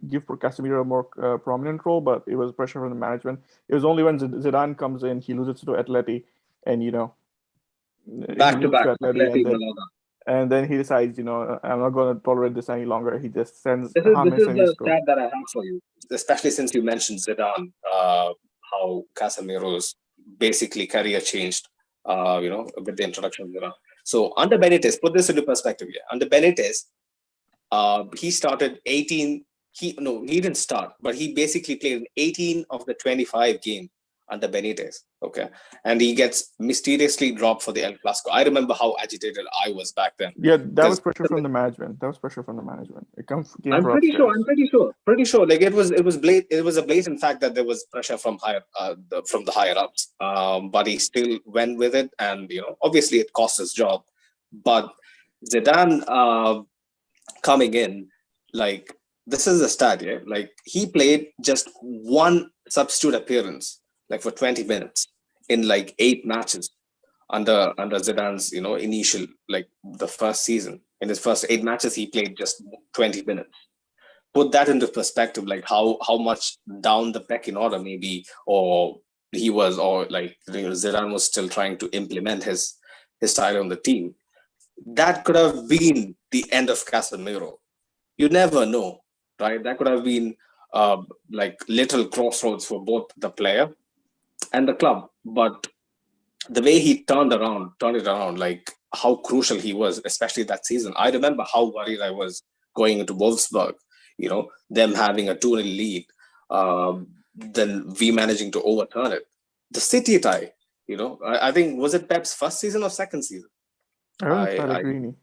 Speaker 4: give Casemiro a more prominent role, but it was pressure from the management. It was only when Zidane comes in, he loses to Atleti, and
Speaker 2: back to back,
Speaker 4: and then he decides, I'm not going to tolerate this any longer. He just sends.
Speaker 2: This is the stat that I have for you, especially since you mentioned Zidane, how Casemiro's basically career changed, with the introduction of Zidane. So under Benitez, put this into perspective here. Under Benitez, he started 18. He didn't start, but he basically played 18 of the 25 games under Benitez. Okay, and he gets mysteriously dropped for the El Clasico. I remember how agitated I was back then.
Speaker 4: Yeah, that was pressure from the management. It came
Speaker 2: I'm pretty sure. Like it was a blatant fact that there was pressure from the higher ups. But he still went with it, and obviously it cost his job. But Zidane coming in, like, this is the stat, yeah. Like, he played just one substitute appearance, like, for 20 minutes in like 8 matches under Zidane's initial, like, the first season. In his first 8 matches, he played just 20 minutes. Put that into perspective, like how much down the pecking order maybe, or he was, or like Zidane was still trying to implement his style on the team. That could have been the end of Casemiro. You never know, right? That could have been like little crossroads for both the player and the club. But the way he turned it around, like how crucial he was, especially that season. I remember how worried I was going into Wolfsburg, them having a 2-0 lead, then we managing to overturn it. The City tie, I think, was it Pep's first season or second season?
Speaker 4: Pellegrini.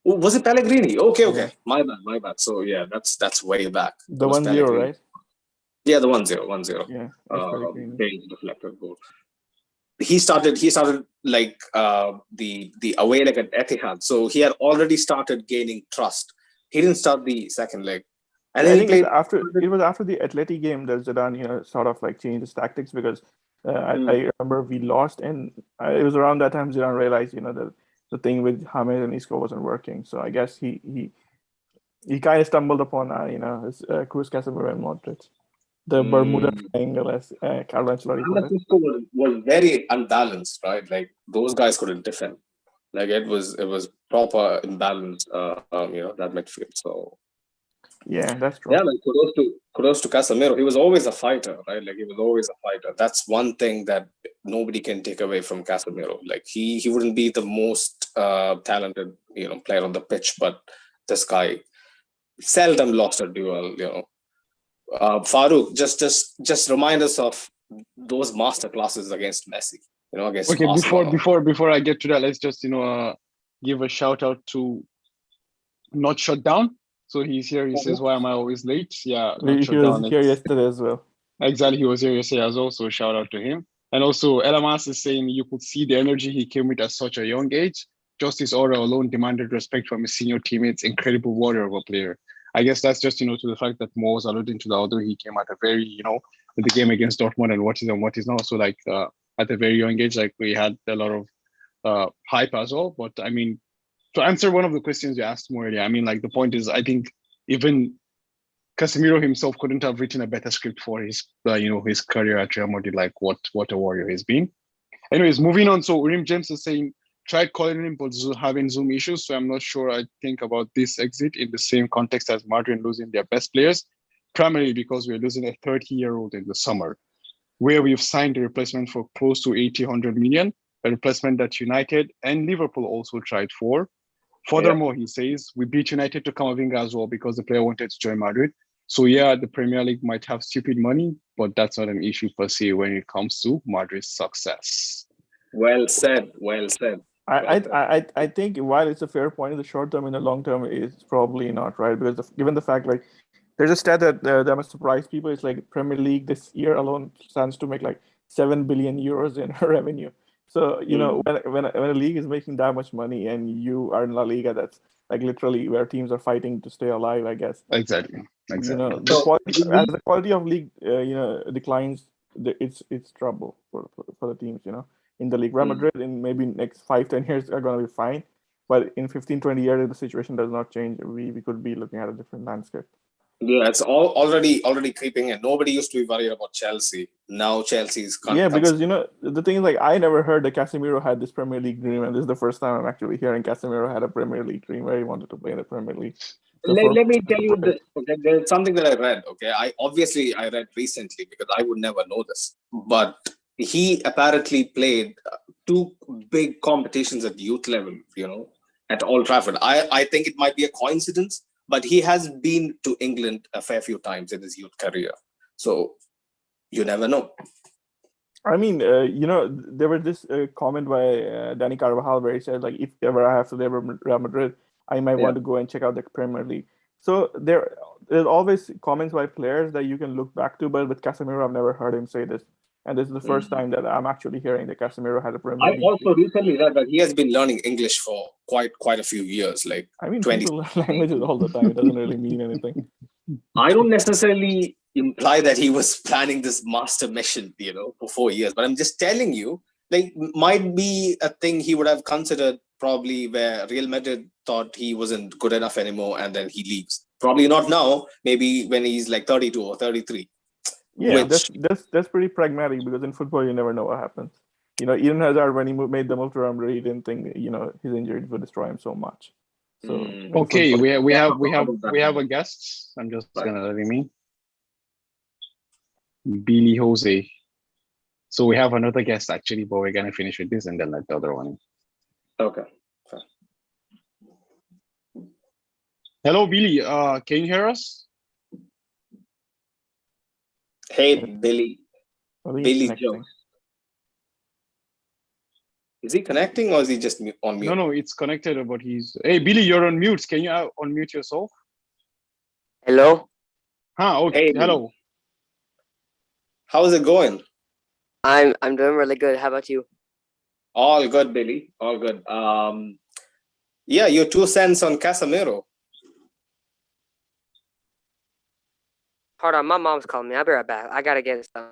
Speaker 2: Was it Pellegrini? Okay. Yeah. My bad. So yeah, that's way back.
Speaker 4: The 1-0, right?
Speaker 2: Yeah, the 1-0.
Speaker 4: Yeah.
Speaker 2: Deflected goal. He started like the away leg at Etihad. So he had already started gaining trust. He didn't start the second leg. And
Speaker 4: I think it was after the Atleti game that Zidane, sort of like changed his tactics, because I remember we lost, and it was around that time Zidane realized, that the thing with James and Isco wasn't working. So I guess he kind of stumbled upon, his Cruz, Casemiro, and Modric. The Bermuda Triangle, as Carlo Ancelotti put it.
Speaker 2: Isco was very unbalanced, right? Like, those guys couldn't defend. Like, it was proper imbalance, that midfield. So
Speaker 4: yeah, that's true.
Speaker 2: Yeah, like, kudos to Casemiro. He was always a fighter, right? Like, he was always a fighter. That's one thing that nobody can take away from Casemiro. Like, he wouldn't be the most talented, player on the pitch, but this guy seldom lost a duel. Farouk, just remind us of those master classes against Messi. Against
Speaker 1: Arsenal. Before I get to that, let's just give a shout out to Not Shut Down. So he's here. He says, "Why am I always late?" Yeah,
Speaker 4: he was here yesterday as well.
Speaker 1: Exactly, he was here yesterday as well. So shout out to him. And also, Elamas is saying you could see the energy he came with at such a young age. Just his aura alone demanded respect from his senior teammates. Incredible warrior of a player. I guess that's just to the fact that Mo was alluding to, although he came at a very with the game against Dortmund and what is now. So like at a very young age, like we had a lot of hype as well. But I mean, to answer one of the questions you asked more earlier, I mean, like, the point is, I think even Casemiro himself couldn't have written a better script for his his career at Real Madrid. Like, what a warrior he's been. Anyways, moving on. So Urim James is saying, tried calling him, but having Zoom issues. So I'm not sure I think about this exit in the same context as Madrid losing their best players, primarily because we're losing a 30-year-old in the summer. where we've signed a replacement for close to 100 million, a replacement that United and Liverpool also tried for. Furthermore, he says, we beat United to Camavinga as well because the player wanted to join Madrid. So yeah, the Premier League might have stupid money, but that's not an issue per se when it comes to Madrid's success.
Speaker 2: Well said. Well said.
Speaker 4: I think while it's a fair point in the short term, in the long term, it's probably not, right? Because given the fact, like, there's a stat that must surprise people. It's like Premier League this year alone stands to make like 7 billion euros in revenue. So you know, when a league is making that much money and you are in La Liga, that's like literally where teams are fighting to stay alive, I guess.
Speaker 1: Exactly.
Speaker 4: You know, as the quality of league declines, it's trouble for the teams. You know, in the league, Real Madrid in maybe next 5-10 years are going to be fine, but in 15-20 years, if the situation does not change, we could be looking at a different landscape.
Speaker 2: Yeah, it's already creeping in. Nobody used to be worried about Chelsea. Now Chelsea's
Speaker 4: because you know the thing is, like, I never heard that Casemiro had this Premier League dream, and this is the first time I'm actually hearing Casemiro had a Premier League dream where he wanted to play in the Premier League. So
Speaker 2: let me tell you this. Okay, there's something that I read. Okay, I read recently because I would never know this, but he apparently played 2 big competitions at youth level. You know, at Old Trafford. I think it might be a coincidence, but he has been to England a fair few times in his youth career. So you never know.
Speaker 4: I mean, you know, there was this comment by Danny Carvajal where he said, like, if ever I have to leave Real Madrid, I might want to go and check out the Premier League. So there's always comments by players that you can look back to, but with Casemiro, I've never heard him say this. And this is the first time that I'm actually hearing that Casemiro had a Premier League.
Speaker 2: I also recently read that he has been learning English for quite a few years. Like,
Speaker 4: I mean, people learn languages all the time. It doesn't really mean anything.
Speaker 2: I don't necessarily imply that he was planning this master mission, you know, for 4 years, but I'm just telling you, like, might be a thing he would have considered probably where Real Madrid thought he wasn't good enough anymore, and then he leaves. Probably not now. Maybe when he's like 32 or 33.
Speaker 4: Yeah, that's pretty pragmatic, because in football you never know what happens. You know, Eden Hazard, when he made the move to Real Madrid, he didn't think, you know, his injury would destroy him so much. So
Speaker 1: okay, we have a guest. I'm just gonna let him in. Billy Jose. So we have another guest actually, but we're gonna finish with this and then let the other one in.
Speaker 2: Okay.
Speaker 1: Hello, Billy. Can you hear us?
Speaker 2: Hey, Billy. Billy Joe. Is he connecting or is he just on mute?
Speaker 1: No, it's connected, but he's... Hey, Billy, you're on mute. Can you unmute yourself?
Speaker 5: Hello?
Speaker 1: Okay,
Speaker 2: hey,
Speaker 1: hello.
Speaker 2: How's it going?
Speaker 5: I'm doing really good. How about you?
Speaker 2: All good, Billy. All good. Yeah, your 2 cents on Casemiro.
Speaker 5: Hold on, my mom's calling me. I'll be right back. I gotta get some.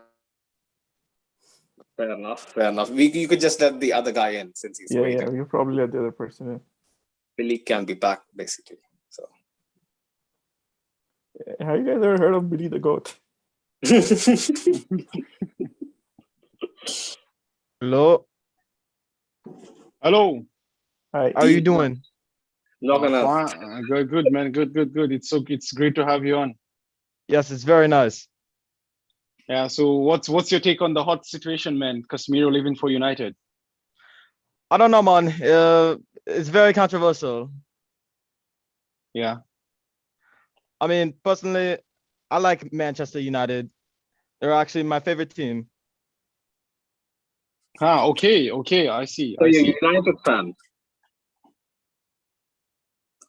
Speaker 2: Fair enough. You could just let the other guy in since he's waiting.
Speaker 4: Yeah, you probably let the other person in.
Speaker 2: Billy can be back, basically. So,
Speaker 4: have you guys ever heard of Billy the Goat?
Speaker 6: Hello.
Speaker 4: Hi.
Speaker 6: How are you doing?
Speaker 2: Not enough.
Speaker 1: Good, man. Good. It's great to have you on.
Speaker 6: Yes, it's very nice.
Speaker 1: Yeah. So what's your take on the hot situation, man? Casemiro leaving for United.
Speaker 6: I don't know, man. It's very controversial.
Speaker 1: Yeah.
Speaker 6: I mean, personally, I like Manchester United. They're actually my favorite team.
Speaker 1: Okay. I see.
Speaker 2: So you're a United fan?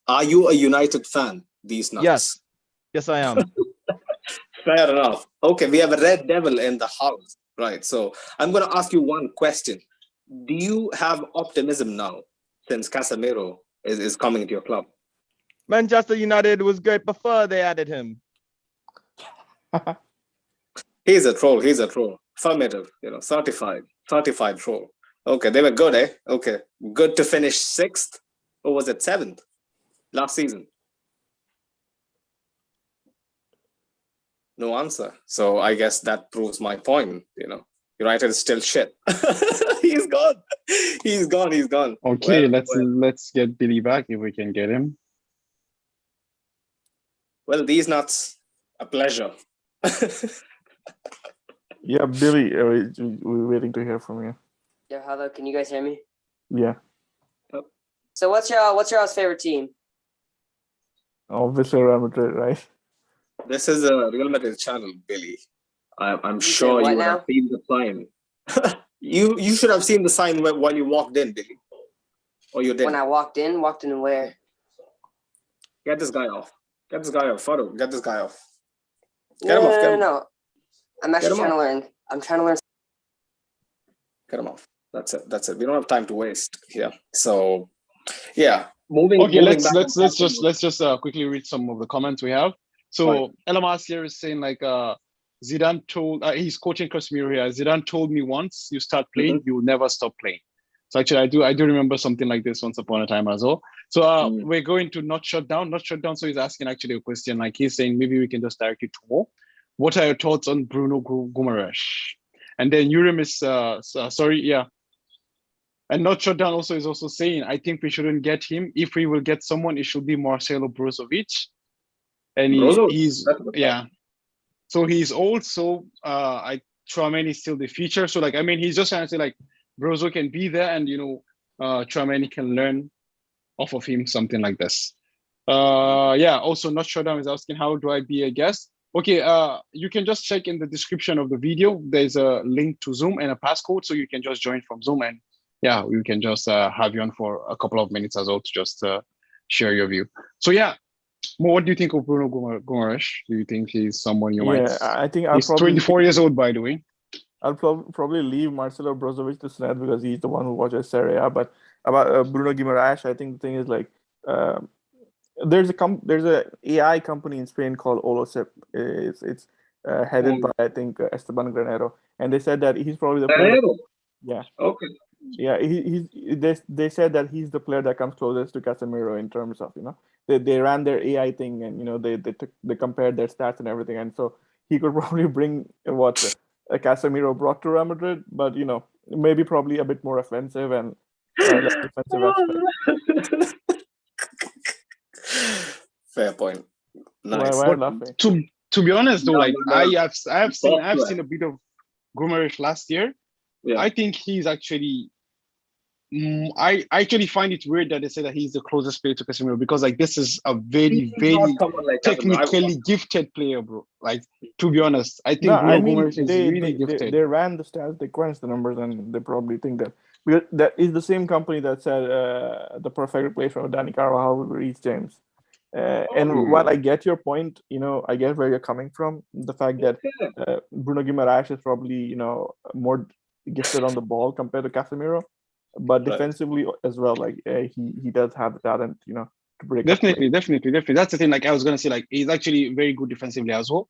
Speaker 2: Are you a United fan? These nuts.
Speaker 6: Yes, I am.
Speaker 2: Fair enough. Okay, we have a red devil in the house, right? So I'm going to ask you one question. Do you have optimism now since Casemiro is coming into your club?
Speaker 6: Manchester United was great before they added him.
Speaker 2: He's a troll. Affirmative, certified troll. Okay, they were good, eh? Okay, good to finish 6th, or was it 7th last season? No answer. So I guess that proves my point. United is still shit. He's gone.
Speaker 1: Okay, let's get Billy back if we can get him.
Speaker 2: Well, these nuts, a pleasure.
Speaker 4: Yeah, Billy, we're waiting to hear from you.
Speaker 5: Yeah, hello. Can you guys hear me?
Speaker 4: Yeah,
Speaker 5: So what's your favorite team?
Speaker 4: obviously Real Madrid, right?
Speaker 2: This is a Real Madrid channel, Billy. I'm
Speaker 5: You say
Speaker 2: sure
Speaker 5: what
Speaker 2: you would
Speaker 5: now?
Speaker 2: have seen the sign. You should have seen the sign while you walked in, Billy. Or you did.
Speaker 5: When I walked in where?
Speaker 2: Get this guy off. Get this guy off. Photo. Get this guy off. Get
Speaker 5: No,
Speaker 2: him off.
Speaker 5: no,
Speaker 2: Get
Speaker 5: no,
Speaker 2: him,
Speaker 5: no. I'm actually
Speaker 2: him
Speaker 5: trying to learn. I'm trying to learn.
Speaker 2: get him off. That's it. That's it. We don't have time to waste here. So, yeah. Moving.
Speaker 1: Okay,
Speaker 2: moving
Speaker 1: let's
Speaker 2: back on
Speaker 1: just quickly read some of the comments we have. So
Speaker 2: Right.
Speaker 1: Elamas here is saying like Zidane told he's coaching Casemiro here. Zidane told me once you start playing, you'll never stop playing. So actually, I do remember something like this once upon a time as well. So we're going to not shut down. So he's asking actually a question. Like he's saying maybe we can just direct it to more. What are your thoughts on Bruno Guimaraes? And then Urim is sorry, yeah. And not shut down also is also saying I think we shouldn't get him. If we will get someone, it should be Marcelo Brozovic. And he's yeah. So he's old. So Tchouameni is still the future. So like I mean, he's just trying to say like Brozo can be there, and Tchouameni can learn off of him, something like this. Yeah. Also, not shut down is asking how do I be a guest? Okay. You can just check in the description of the video. There's a link to Zoom and a passcode, so you can just join from Zoom and. Yeah, we can just have you on for a couple of minutes as well to just share your view. So yeah, Mo, what do you think of Bruno Guimaraes? Do you think he's someone you might?
Speaker 4: Yeah, I think
Speaker 1: he's 24 years old, by the way.
Speaker 4: I'll probably leave Marcelo Brozovic to Sned because he's the one who watches Serie A. But about Bruno Guimaraes, I think the thing is like there's a AI company in Spain called Olosep. It's headed by I think Esteban Granero, and they said that he's probably the player. Yeah.
Speaker 2: Okay.
Speaker 4: Yeah, they said that he's the player that comes closest to Casemiro in terms of they ran their AI thing and they compared their stats and everything, and so he could probably bring what Casemiro brought to Real Madrid, but maybe probably a bit more offensive and less defensive aspect.
Speaker 2: Fair point. Nice.
Speaker 4: Why are you laughing?
Speaker 1: To be honest though, like I have seen a bit of Guimaraes last year. Yeah. I think he's actually. I actually find it weird that they say that he's the closest player to Casemiro because like this is a very technically gifted player, bro. Like to be honest, I think Guimaraes is really gifted.
Speaker 4: They ran the stats, they crunched the numbers, and they probably think that because that is the same company that said the perfect replacement of Dani Carvajal would reach James. And while I get your point, I get where you're coming from. The fact that Bruno Guimaraes is probably more gifted on the ball compared to Casemiro. But defensively as well, like he does have the talent, to break.
Speaker 1: Definitely. That's the thing. Like I was gonna say, like he's actually very good defensively as well.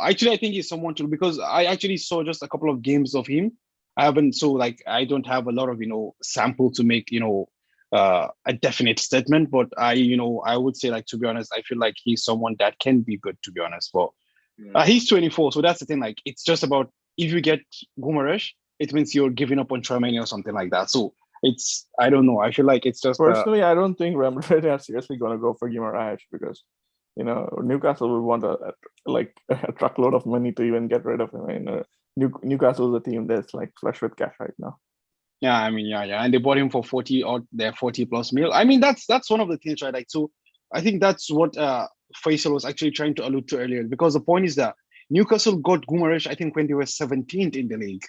Speaker 1: Actually, I think he's someone to because I actually saw just a couple of games of him. I don't have a lot of sample to make a definite statement. But I would say like to be honest, I feel like he's someone that can be good to be honest. But he's 24, so that's the thing. Like it's just about if you get Guimaraes. It means you're giving up on Tchouameni or something like that. So I don't know. I feel like it's just
Speaker 4: personally, I don't think Real Madrid are seriously going to go for Guimaraes because Newcastle would want a truckload of money to even get rid of him. Newcastle is a team that's like flush with cash right now.
Speaker 1: Yeah, I mean, yeah, and they bought him for 40 or their 40+ mil. I mean, that's one of the things, right? Like, so I think that's what Faisal was actually trying to allude to earlier because the point is that Newcastle got Guimaraes, I think, when they were 17th in the league.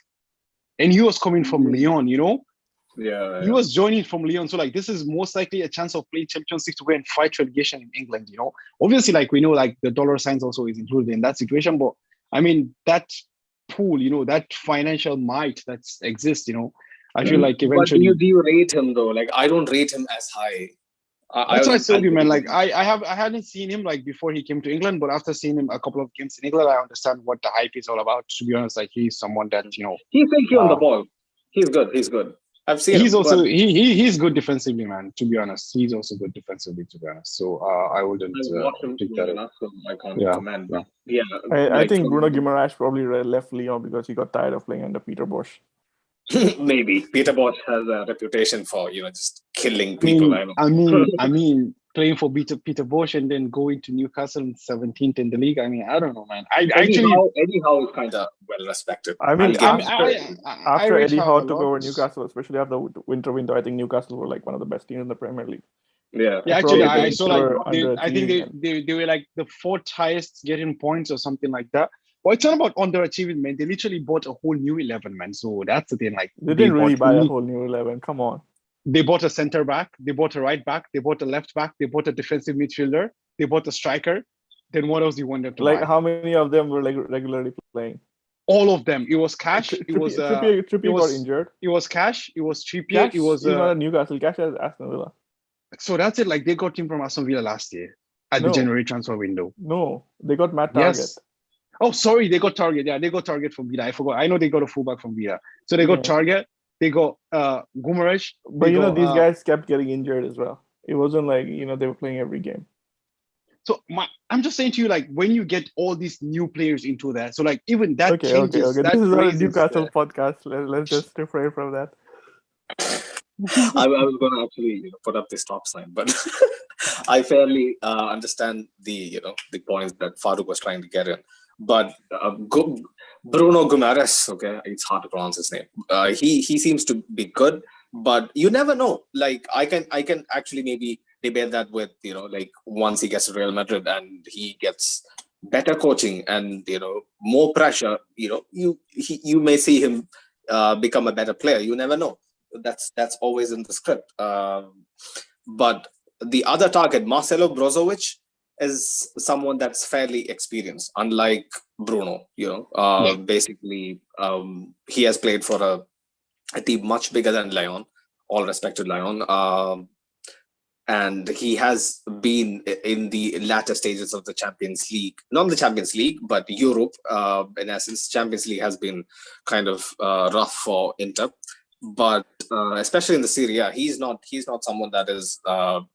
Speaker 1: And he was coming from Lyon,
Speaker 2: Yeah.
Speaker 1: He was joining from Lyon. So, like, this is most likely a chance of playing Champions League to go and fight relegation in England, Obviously, like, we know, like, the dollar signs also is included in that situation. But, I mean, that pool, that financial might that exists, I feel like eventually...
Speaker 2: But do you rate him, though? Like, I don't rate him as high.
Speaker 1: That's what I told you, man. Like, I hadn't seen him, like, before he came to England. But after seeing him a couple of games in England, I understand what the hype is all about. To be honest, like, he's someone that,
Speaker 2: He's thinking on the ball. He's good. I've seen
Speaker 1: he's
Speaker 2: him.
Speaker 1: Also, he's good defensively, man. To be honest, he's also good defensively, to be honest. So I wouldn't take that enough.
Speaker 2: So I can't comment.
Speaker 1: Yeah.
Speaker 4: I think Bruno Guimaraes probably left Lyon because he got tired of playing under Peter Bosz.
Speaker 2: Maybe Peter Bosz has a reputation for just killing people.
Speaker 1: I mean, playing for Peter Bosch and then going to Newcastle 17th in the league. I mean, I don't know, man. I
Speaker 2: Eddie
Speaker 1: actually
Speaker 2: Howe is kind of well respected.
Speaker 4: I mean, after
Speaker 1: rate
Speaker 4: Eddie
Speaker 1: Howe
Speaker 4: Howe
Speaker 1: a
Speaker 4: took
Speaker 1: lot.
Speaker 4: over Newcastle, especially after the winter window, I think Newcastle were like one of the best teams in the Premier League.
Speaker 2: Yeah,
Speaker 1: Actually, I
Speaker 4: Probably
Speaker 1: saw
Speaker 4: they
Speaker 1: like
Speaker 4: were
Speaker 1: I think
Speaker 4: underachieving
Speaker 1: they were like the fourth highest getting points or something like that. Well, it's not about underachieving, man. They literally bought a whole new 11, man. So that's the thing. Like
Speaker 4: They didn't really buy a whole new 11. Come on.
Speaker 1: They bought a center back, they bought a right back, they bought a left back, they bought a defensive midfielder, they bought a striker. Then what else do you want them to
Speaker 4: Like
Speaker 1: buy?
Speaker 4: how many of them were like regularly playing?
Speaker 1: All of them. It was Cash. It was
Speaker 4: Trippier got injured.
Speaker 1: It was Cash. It was Trippier.
Speaker 4: Cash,
Speaker 1: it was
Speaker 4: he's not at Newcastle. Cash has Aston Villa.
Speaker 1: So that's it. Like they got him from Aston Villa last year at the January transfer window.
Speaker 4: No, they got Matt Target.
Speaker 1: Yes. Oh, sorry, they got Target. Yeah, they got Target from Villa. I forgot. I know they got a fullback from Villa. So they got Target. They got Gumarães.
Speaker 4: But these guys kept getting injured as well. It wasn't like they were playing every game.
Speaker 1: So I'm just saying to you, like when you get all these new players into that, so like even that changes.
Speaker 4: Okay.
Speaker 1: That
Speaker 4: This is not a Newcastle podcast. Let's just refrain from that.
Speaker 2: I was going to actually put up the stop sign, but I fairly understand the points that Farouk was trying to get in. But Bruno Guimaraes, okay, it's hard to pronounce his name. He seems to be good, but you never know. Like I can actually maybe debate that with like once he gets to Real Madrid and he gets better coaching and more pressure, you may see him become a better player. You never know. That's always in the script. But the other target, Marcelo Brozovic, is someone that's fairly experienced, unlike Bruno. Basically, he has played for a team much bigger than Lyon, all respected Lyon, and he has been in the latter stages of the Champions League. Not the Champions League, but Europe. In essence, Champions League has been kind of rough for Inter. But especially in the Serie A, he's not someone that is like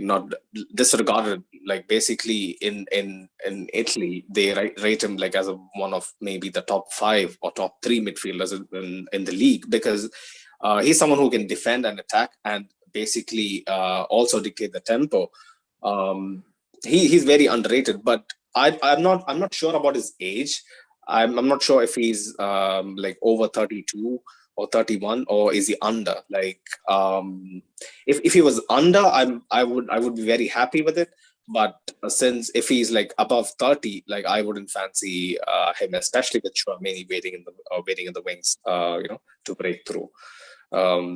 Speaker 2: not disregarded. Like basically in Italy, they rate him like as one of maybe the top 5 or top 3 midfielders in the league, because he's someone who can defend and attack and basically also dictate the tempo. He's very underrated, but I'm not sure about his age. I'm not sure if he's like over 32 or 31, or is he under? Like if he was under, I would be very happy with it. But since if he's like above 30, like I wouldn't fancy him, especially with Tchouameni waiting in the wings, to break through.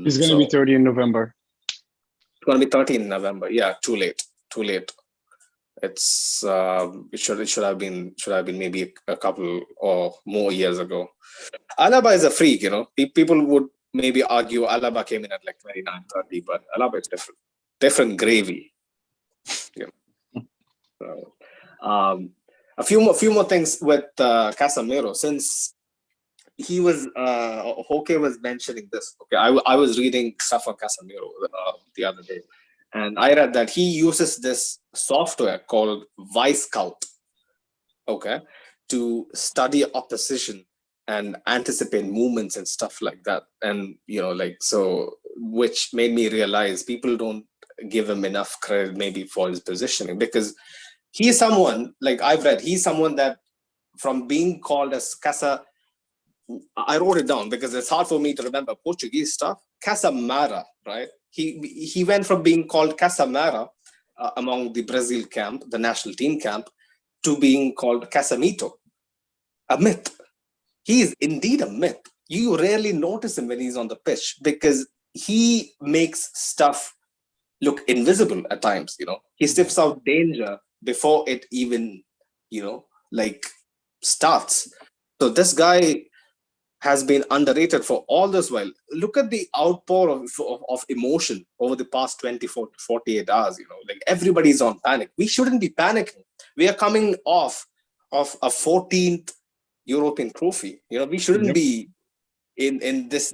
Speaker 1: He's going to be 30 in November.
Speaker 2: It's going to be 30 in November. Yeah, too late. It's it should have been maybe a couple or more years ago. Alaba is a freak, People would maybe argue Alaba came in at like 29, 30, but Alaba is different gravy. So, a few more things with Casemiro, since he was Hoke was mentioning this. Okay, I was reading stuff on Casemiro the other day. And I read that he uses this software called Scout, okay, to study opposition and anticipate movements and stuff like that. And, so, which made me realize people don't give him enough credit maybe for his positioning, because he's someone, like I've read, he's someone that from being called as Casa, I wrote it down because it's hard for me to remember Portuguese stuff. Casemiro, right? He went from being called Casemiro among the Brazil camp, the national team camp, to being called Casemiro, a myth. He is indeed a myth. You rarely notice him when he's on the pitch because he makes stuff look invisible at times. He sniffs out danger before it even, starts. So this guy has been underrated for all this while. Look at the outpour of emotion over the past 24 to 48 hours. Like everybody's on panic. We shouldn't be panicking. We are coming off of a 14th European trophy. We shouldn't be in this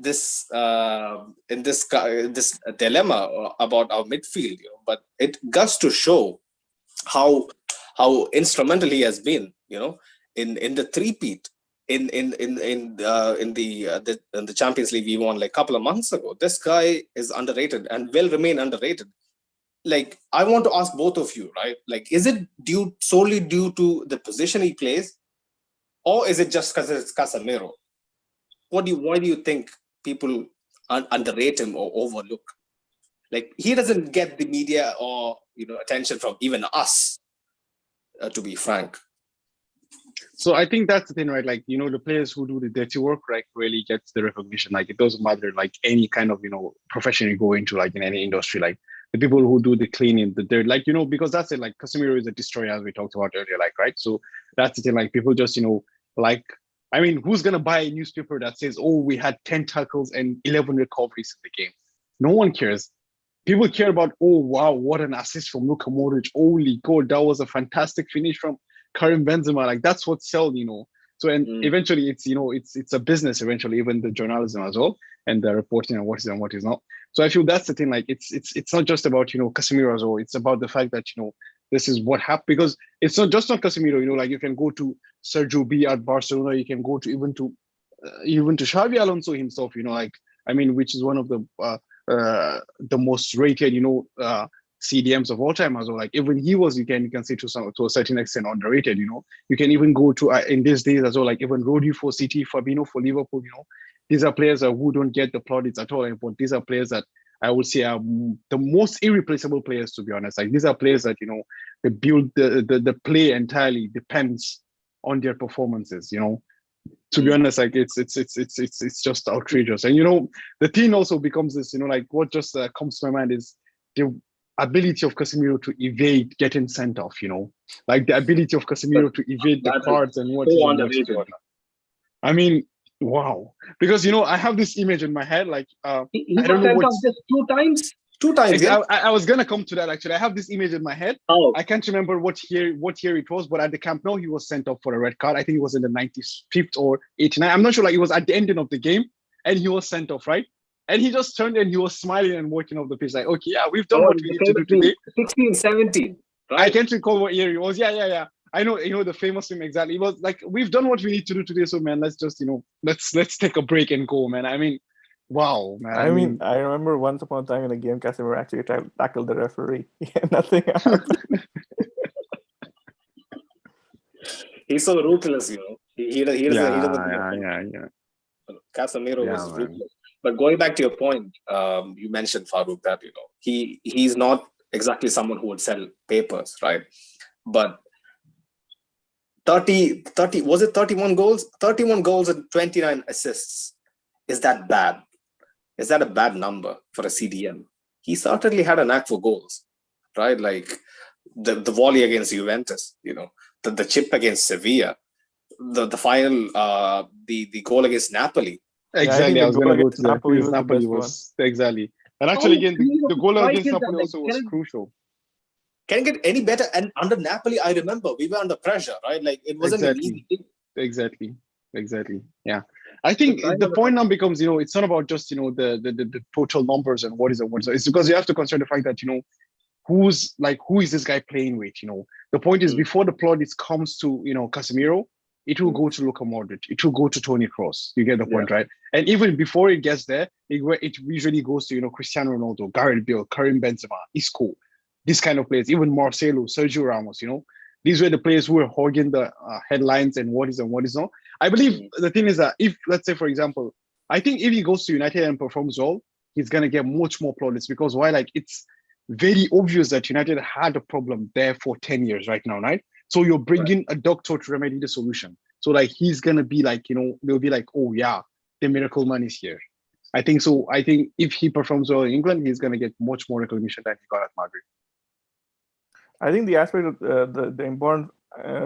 Speaker 2: dilemma about our midfield. But it goes to show how instrumental he has been. In the three-peat. in the Champions League we won like a couple of months ago. This guy is underrated and will remain underrated. Like, I want to ask both of you, right? Like, is it solely due to the position he plays, or is it just because it's Casemiro? Why do you think people underrate him or overlook? Like, he doesn't get the media or attention from even us, to be frank.
Speaker 1: So I think that's the thing, right? Like, the players who do the dirty work, right, really gets the recognition. Like, it doesn't matter, like, any kind of, profession you go into, like, in any industry, like, the people who do the cleaning, the dirt, like, because that's it, like, Casemiro is a destroyer, as we talked about earlier, like, right? So that's the thing, like, people just, like, I mean, who's going to buy a newspaper that says, oh, we had 10 tackles and 11 recoveries in the game? No one cares. People care about, oh, wow, what an assist from Luka Modric. Holy God, that was a fantastic finish from Karim Benzema. Like, that's what sells, So, and eventually it's, it's a business eventually, even the journalism as well, and the reporting and what is and what is not. So I feel that's the thing, like, it's not just about, Casemiro as well. It's about the fact that, this is what happened, because it's not just on Casemiro, like, you can go to Sergio B at Barcelona, you can go to even to Xavi Alonso himself, like, I mean, which is one of the most rated, CDMs of all time as well. Like, even he was, you can say to a certain extent underrated. You can even go to in these days as well, like even Rodri for City, Fabinho for Liverpool. These are players who don't get the plaudits at all, but these are players that I would say are the most irreplaceable players, to be honest. Like, these are players that they build the play entirely depends on their performances. To be honest, like, it's just outrageous. And the thing also becomes this, like, what just comes to my mind is the ability of Casemiro to evade getting sent off. Like, the ability of Casemiro to evade the cards and what is underrated. I mean, wow. Because I have this image in my head, like
Speaker 2: he
Speaker 1: I don't know what.
Speaker 2: Just two times. Yeah?
Speaker 1: I was gonna come to that actually. I have this image in my head.
Speaker 2: Oh,
Speaker 1: I can't remember what year it was, but at the Camp Nou he was sent off for a red card. I think it was in the 95th or 89. I'm not sure. Like, it was at the ending of the game, and he was sent off, right? And he just turned and he was smiling and walking off the pitch, like, okay, yeah, we've done what we need to do today.
Speaker 2: 16, 17. Right?
Speaker 1: I can't recall what year it was. Yeah. I know, the famous film exactly. It was like, we've done what we need to do today, so man, let's just, let's take a break and go, man. I mean, wow, man.
Speaker 4: I mean, I remember once upon a time in a game, Casemiro actually tackled the referee. Nothing happened.
Speaker 2: He's so ruthless, He doesn't.
Speaker 1: Yeah.
Speaker 2: Casemiro was ruthless. But going back to your point, you mentioned, Farouk, that he's not exactly someone who would sell papers, right? But 30 was it 31 goals? 31 goals and 29 assists. Is that bad? Is that a bad number for a CDM? He certainly had a knack for goals, right? Like the volley against Juventus, the chip against Sevilla, the final, the goal against Napoli.
Speaker 1: Exactly,
Speaker 4: yeah,
Speaker 1: I was going to go to
Speaker 4: Napoli
Speaker 1: that. Napoli was exactly, and actually again, the goal against Napoli also was crucial.
Speaker 2: Can it get any better? And under Napoli, I remember we were under pressure, right? Like, it wasn't an easy thing.
Speaker 1: Exactly. Yeah, I think the point now becomes, it's not about just the total numbers and what is. It's because you have to consider the fact that who is this guy playing with? The point is, before the plaudits comes to Casemiro, it will go to Luka Modric, it will go to Toni Kroos. You get the point, right? And even before it gets there, it usually goes to Cristiano Ronaldo, Gareth Bale, Karim Benzema, Isco, these kind of players, even Marcelo, Sergio Ramos. These were the players who were hogging the headlines and what is not. I believe the thing is that if, let's say, for example, I think if he goes to United and performs well, he's gonna get much more plaudits, because why? Like, it's very obvious that United had a problem there for 10 years right now, right? So you're bringing a doctor to remedy the solution. So like, he's gonna be like, they'll be like, oh yeah, the miracle man is here. I think so. I think if he performs well in England, he's gonna get much more recognition than he got at Madrid.
Speaker 4: I think the aspect of the important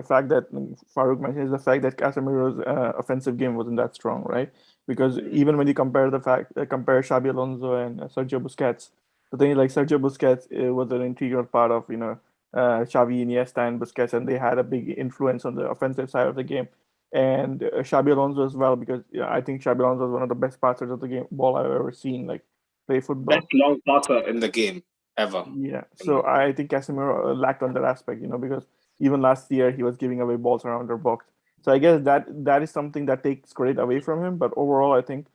Speaker 4: fact that Farouk mentioned is the fact that Casemiro's offensive game wasn't that strong, right? Because even when you compare Xabi Alonso and Sergio Busquets, the thing is, like, Sergio Busquets was an integral part of Xavi, Iniesta, and Busquets, and they had a big influence on the offensive side of the game. And Xabi Alonso as well, because I think Xabi Alonso is one of the best passers of the game ball I've ever seen, like, play football.
Speaker 2: Best long passer in the game ever.
Speaker 4: Yeah, so I think Casemiro lacked on that aspect, because even last year he was giving away balls around the box. So I guess that is something that takes credit away from him. But overall, I think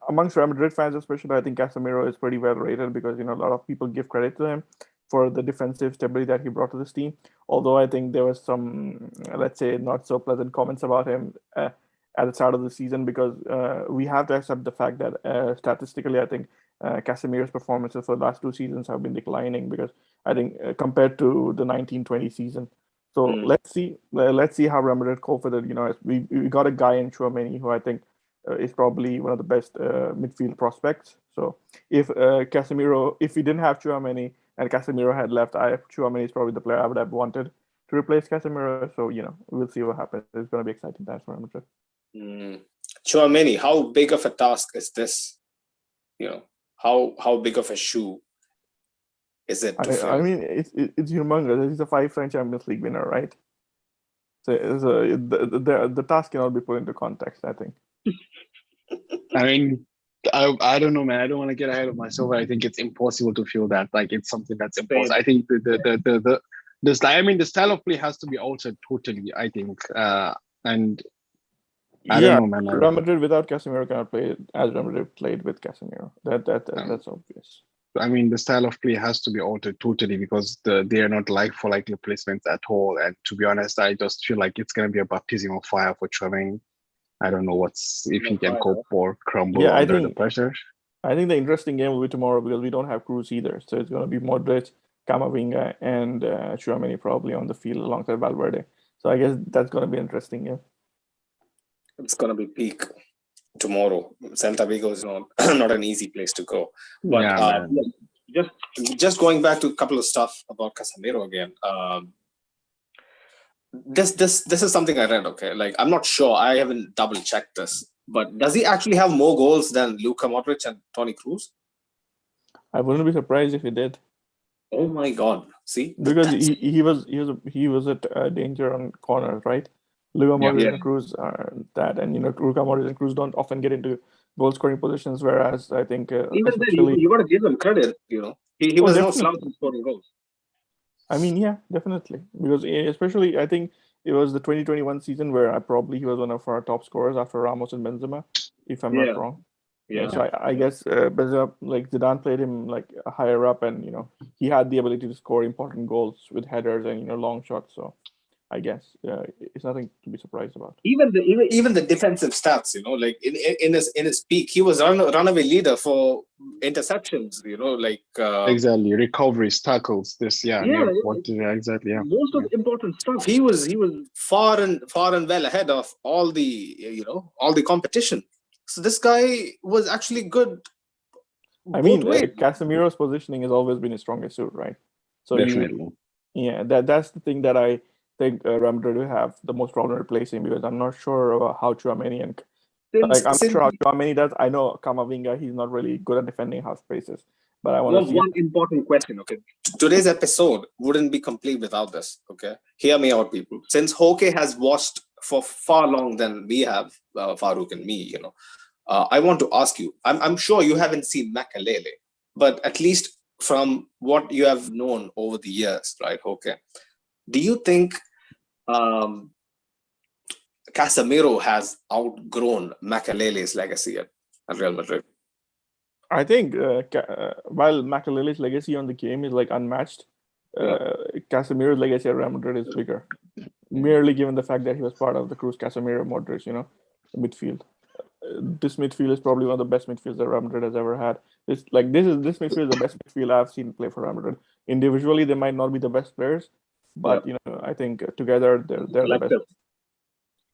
Speaker 4: amongst Real Madrid fans especially, I think Casemiro is pretty well rated because, a lot of people give credit to him for the defensive stability that he brought to this team. Although I think there was some, let's say, not so pleasant comments about him at the start of the season, because we have to accept the fact that statistically, I think Casemiro's performances for the last 2 seasons have been declining, because I think compared to the 19-20 season. So let's see how Real Madrid cope with it. As we got a guy in Tchouameni who I think is probably one of the best midfield prospects. So if Casemiro, if we didn't have Tchouameni and Casemiro had left, Tchouameni is probably the player I would have wanted to replace Casemiro. So we'll see what happens. It's going to be exciting times for Real Madrid.
Speaker 2: Tchouameni, how big of a task is this? How big of a shoe is it to fill?
Speaker 4: I mean, it's humongous. He's a 5-time Champions League winner, right? So the task cannot be put into context, I think.
Speaker 1: I mean, I don't know, man. I don't want to get ahead of myself. I think it's impossible to feel that. Like, it's something that's impossible. I think the style of play has to be altered totally, I think. And I don't know, man.
Speaker 4: Real Madrid without Casemiro cannot play as Real Madrid played with Casemiro. That's obvious.
Speaker 1: I mean, the style of play has to be altered totally, because they are not like for like replacements at all. And to be honest, I just feel like it's going to be a baptism of fire for Tchouameni. I don't know if he can cope or crumble under the pressure.
Speaker 4: I think the interesting game will be tomorrow, because we don't have Cruz either. So it's going to be Modric, Camavinga, and Tchouameni probably on the field alongside Valverde. So I guess that's going to be interesting. Yeah.
Speaker 2: It's going to be peak tomorrow. Celta Vigo is not an easy place to go. But just going back to a couple of stuff about Casemiro again. This is something I read. Okay, like, I'm not sure. I haven't double checked this, but does he actually have more goals than Luka Modric and Toni Kroos?
Speaker 4: I wouldn't be surprised if he did.
Speaker 2: Oh my God! See,
Speaker 4: because he was at danger on corners, right? Luka Modric and Kroos are that, and Luka Modric and Kroos don't often get into goal scoring positions, whereas I think
Speaker 2: even then you got to give him credit. He was no slouch in scoring goals.
Speaker 4: I mean, yeah, definitely. Because especially, I think it was the 2021 season where he was one of our top scorers after Ramos and Benzema, if I'm not wrong. Yeah. So I guess Benzema, like, Zidane played him like higher up, and he had the ability to score important goals with headers and long shots. So I guess it's nothing to be surprised about.
Speaker 2: Even the defensive stats, like in his peak, he was runaway leader for interceptions.
Speaker 1: Exactly, recoveries, tackles. Exactly. Yeah.
Speaker 2: Most of the important stuff. He was far and well ahead of all the competition. So this guy was actually good.
Speaker 4: I mean, Casemiro's positioning has always been his strongest suit, right? So
Speaker 1: definitely.
Speaker 4: That's the thing that I think Real Madrid will have the most problem replacing, because I'm not sure about how Tchouameni and I'm sure how Tchouameni does. I know Camavinga, he's not really good at defending half spaces, but I want to see
Speaker 2: one important question. Okay, today's episode wouldn't be complete without this. Okay, hear me out, people. Since Hoke has watched for far long than we have, Farouk and me, I want to ask you. I'm sure you haven't seen Makelele, but at least from what you have known over the years, right, Hoke? Do you think Casemiro has outgrown Makelele's legacy at Real Madrid?
Speaker 4: I think while Makelele's legacy on the game is like unmatched, Casemiro's legacy at Real Madrid is bigger. Merely given the fact that he was part of the Kroos, Casemiro, Modric, midfield. This midfield is probably one of the best midfields that Real Madrid has ever had. This midfield is the best midfield I've seen play for Real Madrid. Individually, they might not be the best players, but I think together they're the best.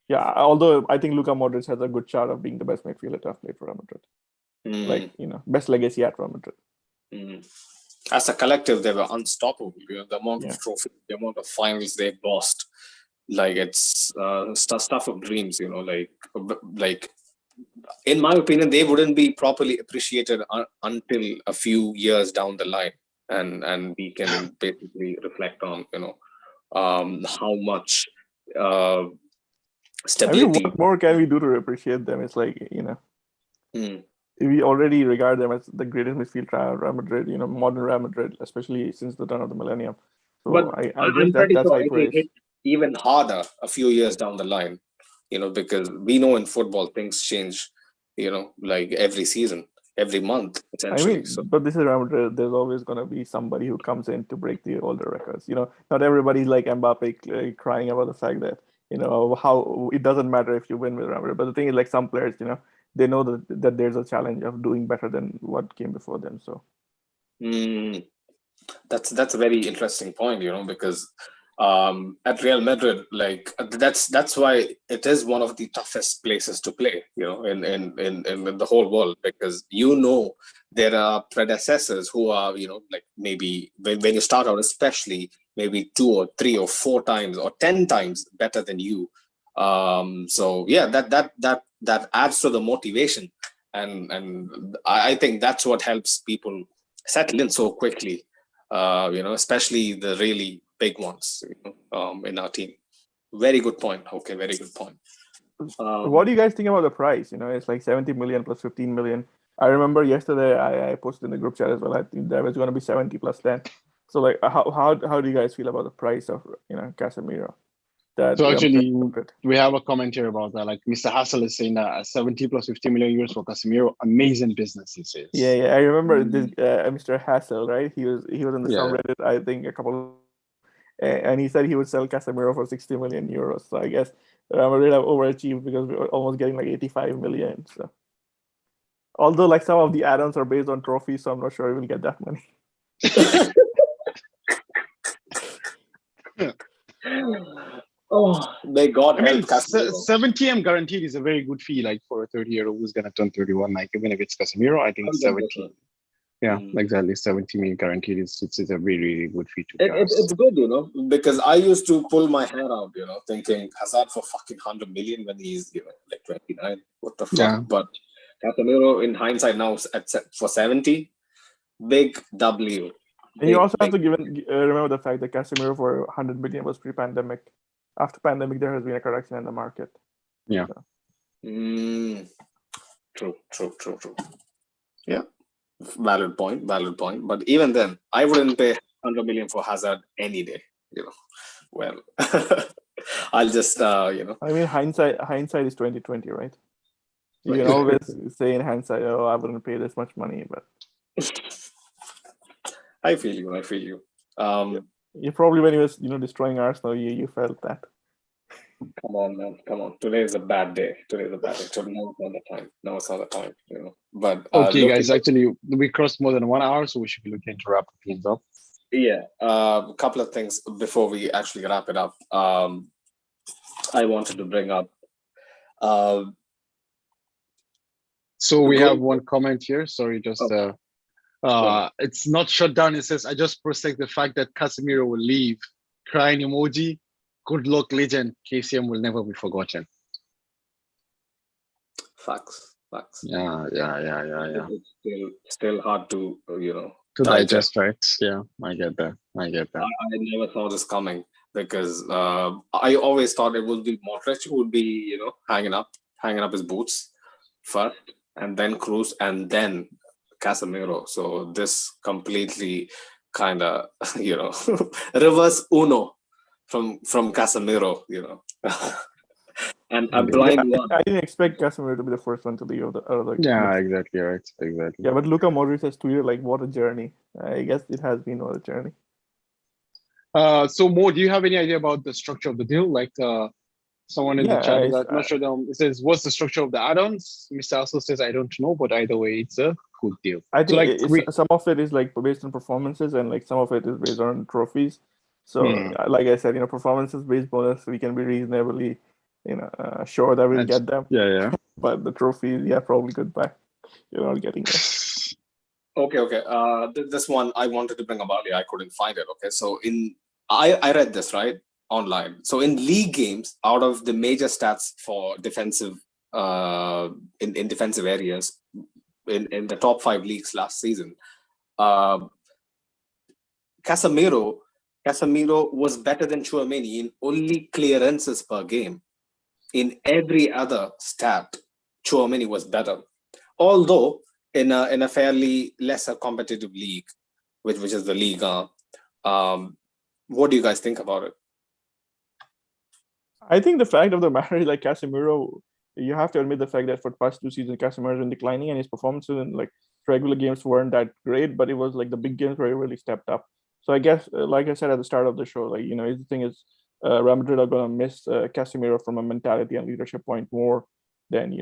Speaker 4: Yeah, although I think Luka Modric has a good shot of being the best midfielder to have played for Real Madrid. Best legacy at Real Madrid.
Speaker 2: As a collective, they were unstoppable. The amount of trophies, the amount of finals they lost, like, it's stuff of dreams. Like in my opinion, they wouldn't be properly appreciated until a few years down the line, and we can basically reflect on how much stability.
Speaker 4: I mean, what more can we do to appreciate them? It's like we already regard them as the greatest midfield Real Madrid, modern Real Madrid, especially since the turn of the millennium. So
Speaker 2: but
Speaker 4: I guess that's high praise.
Speaker 2: Hit even harder a few years down the line. because we know in football things change, like every season, every month, essentially.
Speaker 4: But this is, remember, there's always going to be somebody who comes in to break the older records. Not everybody's like Mbappe crying about the fact that, how it doesn't matter if you win with Real Madrid. But the thing is, like, some players, they know that there's a challenge of doing better than what came before them. So
Speaker 2: that's a very interesting point, because at Real Madrid, like that's why it is one of the toughest places to play, in the whole world, because there are predecessors who are, like maybe when you start out, especially maybe 2 or 3 or 4 times or 10 times better than you. So yeah, that adds to the motivation, and I think that's what helps people settle in so quickly. Especially the really big ones, in our team. Very good point. Okay, very good point.
Speaker 4: What do you guys think about the price? It's like 70 million plus 15 million. I remember yesterday I posted in the group chat as well. I think there was going to be 70 plus 10. So like, how do you guys feel about the price of Casemiro?
Speaker 1: So actually, we have a comment here about that. Like Mr. Hassel is saying that 70 plus 50 million euros for Casemiro, amazing business, he says.
Speaker 4: Yeah. I remember this Mr. Hassel, right? He was in the subreddit, I think, and he said he would sell Casemiro for 60 million euros. So I guess Madrid have overachieved because we were almost getting like 85 million. So although like some of the add-ons are based on trophies, so I'm not sure we'll get that money.
Speaker 2: Oh, may God help Casemiro.
Speaker 1: 70 M guaranteed is a very good fee, like for a 30-year-old who's gonna turn 31. Like even if it's Casemiro, I think 70. Yeah, exactly. 70 million guaranteed is a really, really good fee to
Speaker 2: it's good, because I used to pull my hair out, thinking Hazard for fucking 100 million when he's like 29. What the fuck? Yeah. But Casemiro, in hindsight now, for 70, big W.
Speaker 4: And you also have to remember the fact that Casemiro for 100 million was pre-pandemic. After pandemic, there has been a correction in the market.
Speaker 1: Yeah.
Speaker 2: So. True. Yeah. Valid point. But even then, I wouldn't pay 100 million for Hazard any day. Well, I'll just I
Speaker 4: mean, hindsight is 2020, right? You can always say in hindsight, "Oh, I wouldn't pay this much money," but
Speaker 2: I feel you.
Speaker 4: You probably, when he was destroying Arsenal, you felt that.
Speaker 2: Come on, man. Come on. Today is a bad day. So now it's not the time. But
Speaker 1: okay, guys. Actually, we crossed more than 1 hour, so we should be looking to wrap things up.
Speaker 2: Yeah. A couple of things before we actually wrap it up. I wanted to bring up.
Speaker 1: So we have one comment here. Sorry, just. It's not shut down. It says, I just protect the fact that Casemiro will leave. Crying emoji. Good luck, legend. KCM will never be forgotten.
Speaker 2: Facts.
Speaker 1: Yeah.
Speaker 2: It's still hard to,
Speaker 1: to digest, right? Yeah, I get that. I
Speaker 2: never saw this coming because I always thought it would be Modric who would be, hanging up his boots first, and then Cruz, and then Casemiro. So this completely kind of reverse Uno from Casemiro, and a blind one.
Speaker 4: I didn't expect Casemiro to be the first one to leave the other.
Speaker 1: Yeah, exactly right. Exactly.
Speaker 4: Yeah, but Luka Modric has tweeted like, "What a journey!" I guess it has been what a journey.
Speaker 1: So Mo, do you have any idea about the structure of the deal? Like someone in the chat is not sure. It says, "What's the structure of the add-ons?" Mr. Also says, "I don't know," but either way, it's a good deal.
Speaker 4: I think some of it is like based on performances, and like some of it is based on trophies. So, like I said, performances based bonus, we can be reasonably, sure that we'll get them.
Speaker 1: Yeah.
Speaker 4: But the trophies, probably goodbye. You're not getting it.
Speaker 2: Okay. This one I wanted to bring up earlier. I couldn't find it. Okay, so I read this right online. So in league games, out of the major stats for defensive, in defensive areas, in the top 5 leagues last season, Casemiro was better than Tchouameni in only clearances per game. In every other stat, Tchouameni was better. Although in a fairly lesser competitive league, which is the Liga, what do you guys think about it?
Speaker 4: I think the fact of the matter is like Casemiro, you have to admit the fact that for the past 2 seasons, Casemiro has been declining and his performances in like regular games weren't that great, but it was like the big games where he really stepped up. So I guess, like I said at the start of the show, like, the thing is, Real Madrid are going to miss Casemiro from a mentality and leadership point more than,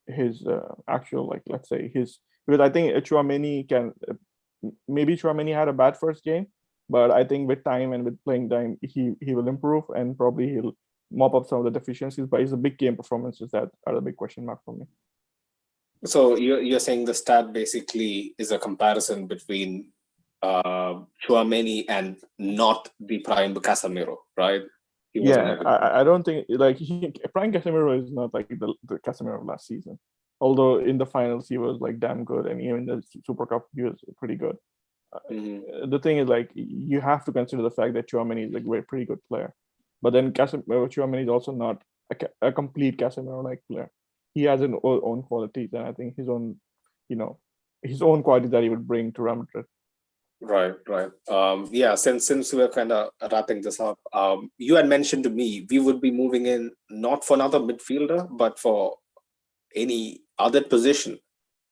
Speaker 4: his actual, like, let's say because I think Tchouameni maybe Tchouameni had a bad first game, but I think with time and with playing time, he will improve and probably he'll mop up some of the deficiencies, but it's the big game performances that are the big question mark for me.
Speaker 2: So you're saying the stat basically is a comparison between Tchouameni and not the prime Casemiro, right?
Speaker 4: I don't think like prime Casemiro is not like the Casemiro of last season. Although in the finals he was like damn good, and even in the Super Cup he was pretty good. The thing is, like, you have to consider the fact that Tchouameni is a pretty good player. But then Tchouameni is also not a complete Casemiro-like player. He has his own qualities, and I think his own qualities that he would bring to Real Madrid.
Speaker 2: Right. Since we're kind of wrapping this up, you had mentioned to me we would be moving in not for another midfielder, but for any other position.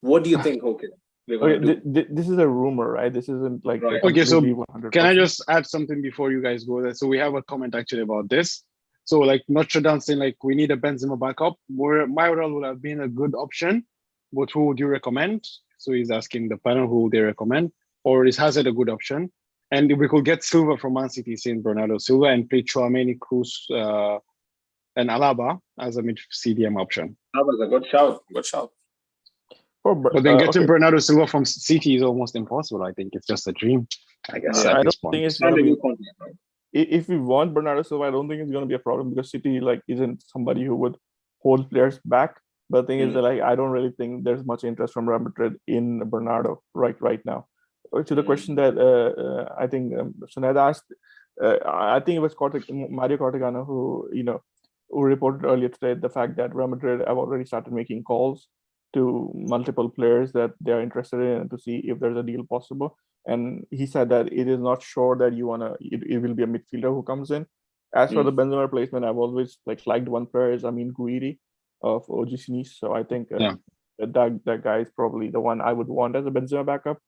Speaker 2: What do you think, Hoki?
Speaker 4: This is a rumor, right? This isn't like
Speaker 2: right.
Speaker 1: Okay, so
Speaker 4: 100%.
Speaker 1: Can I just add something before you guys go there? So we have a comment actually about this. So like Notre Dame saying like we need a Benzema backup. Mayoral would have been a good option, but who would you recommend? So he's asking the panel who they recommend, or is Hazard a good option? And if we could get Silva from Man City, saying Bernardo Silva, and play Tchouameni, Kroos, and Alaba as a mid CDM option.
Speaker 2: That was a good shout. Good shout.
Speaker 1: But then getting Bernardo Silva from City is almost impossible. I think it's just a dream, I guess.
Speaker 4: I don't think it's gonna be. If we want Bernardo Silva, I don't think it's going to be a problem because City isn't somebody who would hold players back. But the thing is that I don't really think there's much interest from Real Madrid in Bernardo right now. To the question that I think Suned asked, I think it was Mario Cortegano who reported earlier today the fact that Real Madrid have already started making calls to multiple players that they are interested in to see if there's a deal possible. And he said that it is not sure that it will be a midfielder who comes in. As for the Benzema replacement, I've always liked one player is Guiri of OGC Nice. So I think that guy is probably the one I would want as a Benzema backup.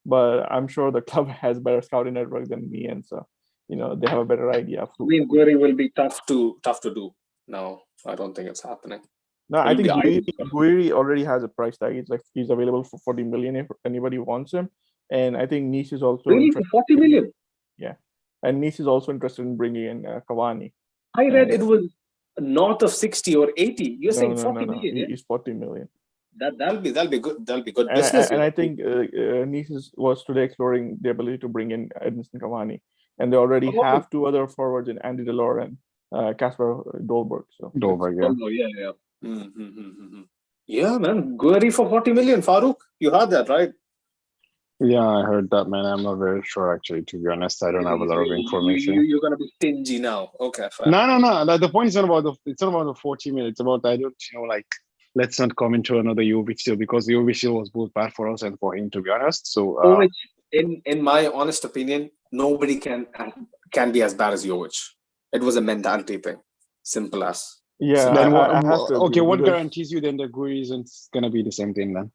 Speaker 4: But I'm sure the club has better scouting network than me, and so they have a better idea of who.
Speaker 2: I mean, Guiri will be tough to do. No, I don't think it's happening.
Speaker 4: No, I think Guiri already has a price tag. He's available for 40 million if anybody wants him. And I think Nice is also
Speaker 2: for 40 million.
Speaker 4: Yeah, and Nice is also interested in bringing in Cavani.
Speaker 2: I read it was north of 60 or 80. You're saying 40 million?
Speaker 4: Yeah? It's 40 million.
Speaker 2: That'll be good. That'll be good business.
Speaker 4: And I think Nice was today exploring the ability to bring in Edinson Cavani, and they already have two other forwards in Andy Delors and Kasper Dolberg. So
Speaker 1: Dolberg, yeah.
Speaker 2: Yeah, man. Guiri for 40 million, Farouk. You heard that, right?
Speaker 1: Yeah, I heard that, man. I'm not very sure, actually, to be honest. I don't have a lot of information.
Speaker 2: You're going to be stingy now. Okay, fine.
Speaker 1: No. The point is not about the 40 million. It's about, let's not come into another Jovic deal because Jovic deal was both bad for us and for him, to be honest. So,
Speaker 2: in my honest opinion, nobody can be as bad as Jovic. It was a mentality thing. Simple as.
Speaker 4: Yeah.
Speaker 1: So then what
Speaker 4: because
Speaker 1: guarantees you then the Guiri isn't going to be the same thing then?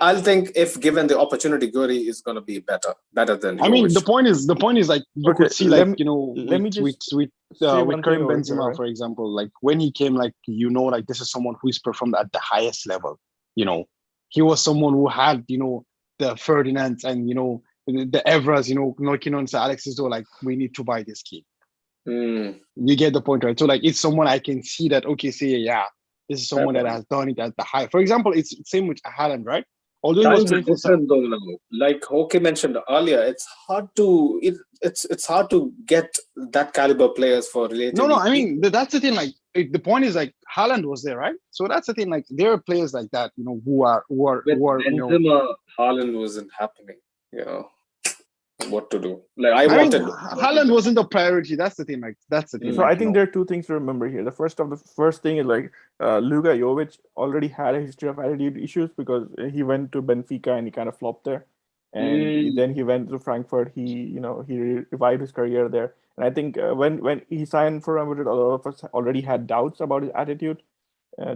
Speaker 2: I'll think if given the opportunity, Guiri is going to be better than.
Speaker 1: I mean, the point is like you could see with Karim Benzema,
Speaker 4: right?
Speaker 1: for example, like when he came, this is someone who's performed at the highest level. He was someone who had the Ferdinands and the Evras, knocking on Sir Alex's door, like we need to buy this kid. You get the point, right? So it's someone I can see that this is someone that has done it at the high. For example, it's same with Haaland, right? Although
Speaker 2: times are different though now. Like Hoki mentioned earlier, it's hard to get that caliber players for related.
Speaker 1: No. I mean that's the thing. The point is Haaland was there, right? So that's the thing. There are players like that, who are
Speaker 2: Benzema, Haaland wasn't happening. What to do? Haaland
Speaker 1: wasn't the priority. That's the thing. That's the thing.
Speaker 4: So I think there are two things to remember here. The first thing is Luka Jovic already had a history of attitude issues because he went to Benfica and he kind of flopped there. and then he went to Frankfurt. He revived his career there. And I think when he signed for Real Madrid, a lot of us already had doubts about his attitude,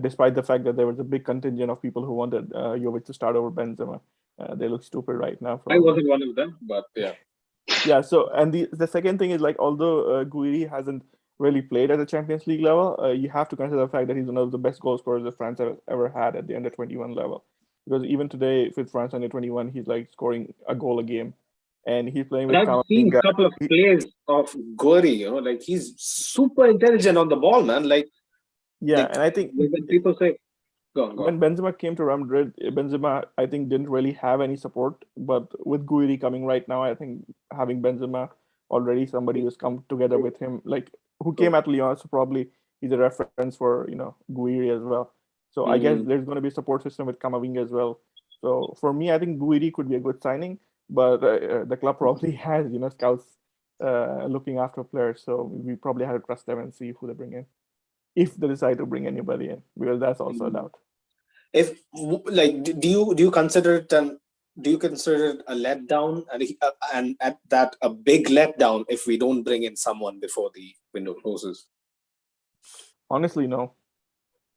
Speaker 4: despite the fact that there was a big contingent of people who wanted Jovic to start over Benzema. They look stupid right now.
Speaker 2: I wasn't one of them, but yeah.
Speaker 4: Yeah. So, and the second thing is, like, although Guiri hasn't really played at the Champions League level, you have to consider the fact that he's one of the best goal scorers that France have ever had at the under 21 level. Because even today, with France under 21, he's like scoring a goal a game, and he's playing with.
Speaker 2: I've seen a couple of plays of Guiri. Like, he's super intelligent on the ball, man. Like,
Speaker 4: and I think
Speaker 2: when people say, go on.
Speaker 4: When Benzema came to Real Madrid, Benzema, I think, didn't really have any support. But with Guiri coming right now, I think having Benzema already, somebody who's come together with him, like who came at Lyon, so probably he's a reference for Guiri as well. So I guess there's going to be a support system with Camavinga as well. So for me, I think Guiri could be a good signing, but the club probably has scouts looking after players. So we probably have to trust them and see who they bring in, if they decide to bring anybody in, because that's also a doubt.
Speaker 2: If like, do you consider it a letdown, and at that a big letdown if we don't bring in someone before the window closes?
Speaker 4: Honestly, no.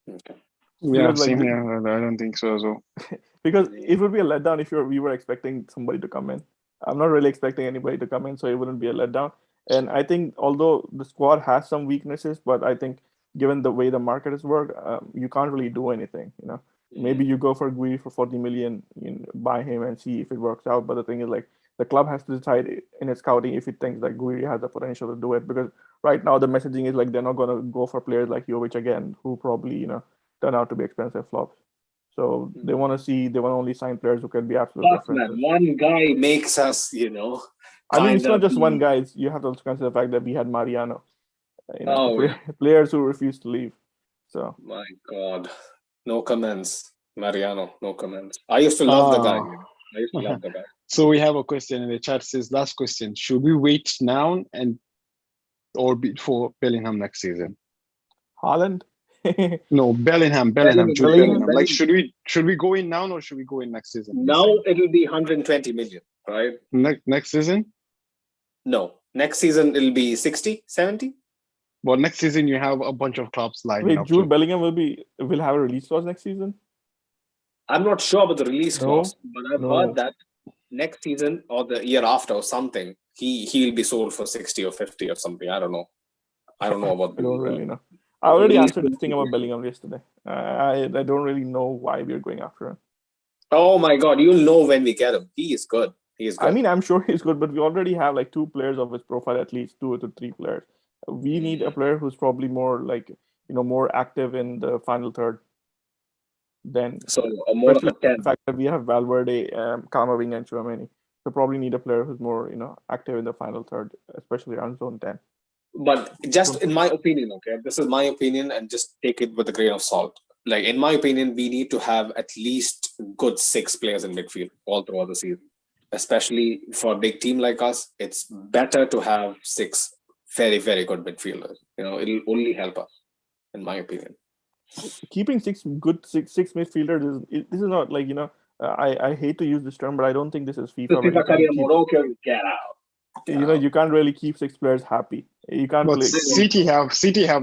Speaker 2: Okay.
Speaker 1: Yeah, same here. I don't think so as well.
Speaker 4: Because it would be a letdown if we were expecting somebody to come in. I'm not really expecting anybody to come in, so it wouldn't be a letdown. And I think although the squad has some weaknesses, but I think given the way the market has worked, you can't really do anything. Maybe you go for Guiri for 40 million, buy him and see if it works out. But the thing is, like, the club has to decide in its scouting if it thinks that Guiri has the potential to do it. Because right now the messaging is like they're not going to go for players like Jovic again, who probably turn out to be expensive flops. So they want to only sign players who can be absolute references.
Speaker 2: One guy makes us,
Speaker 4: I mean, it's not just one guy. You have to also consider the fact that we had Mariano. Players who refuse to leave. So
Speaker 2: my God, no comments. Mariano, no comments. I used to love the guy.
Speaker 1: So we have a question in the chat. Says, last question: should we wait now or before Bellingham next season?
Speaker 4: Haaland?
Speaker 1: No, Bellingham. Like, should we go in now or should we go in next season?
Speaker 2: Now it'll be 120 million, right?
Speaker 1: Next season?
Speaker 2: No, next season it'll be 60, 70.
Speaker 1: Well, next season you have a bunch of clubs lining up.
Speaker 4: Jude Bellingham will have a release clause next season?
Speaker 2: I'm not sure about the release clause, but I've heard that next season or the year after or something, he'll be sold for 60 or 50 or something. I don't know about.
Speaker 4: I don't really know. I already answered this thing about Bellingham yesterday. I don't really know why we're going after him.
Speaker 2: Oh my God, you'll know when we get him. He is good.
Speaker 4: I mean, I'm sure he's good, but we already have like 2 players of his profile, at least 2 to 3 players. We need a player who's probably more like, more active in the final third. Then,
Speaker 2: so more of a 10.
Speaker 4: The fact that we have Valverde, Camavinga, and Tchouameni, so probably need a player who's more, active in the final third, especially around zone 10.
Speaker 2: But just in my opinion, okay, this is my opinion, and just take it with a grain of salt. Like, in my opinion, we need to have at least good 6 players in midfield all throughout the season. Especially for a big team like us, it's better to have 6 very, very good midfielders. It'll only help us, in my opinion.
Speaker 4: Keeping 6 midfielders this is not like, I hate to use this term, but I don't think this is FIFA.
Speaker 2: Get out.
Speaker 4: You can't really keep 6 players happy. You can't.
Speaker 1: But City have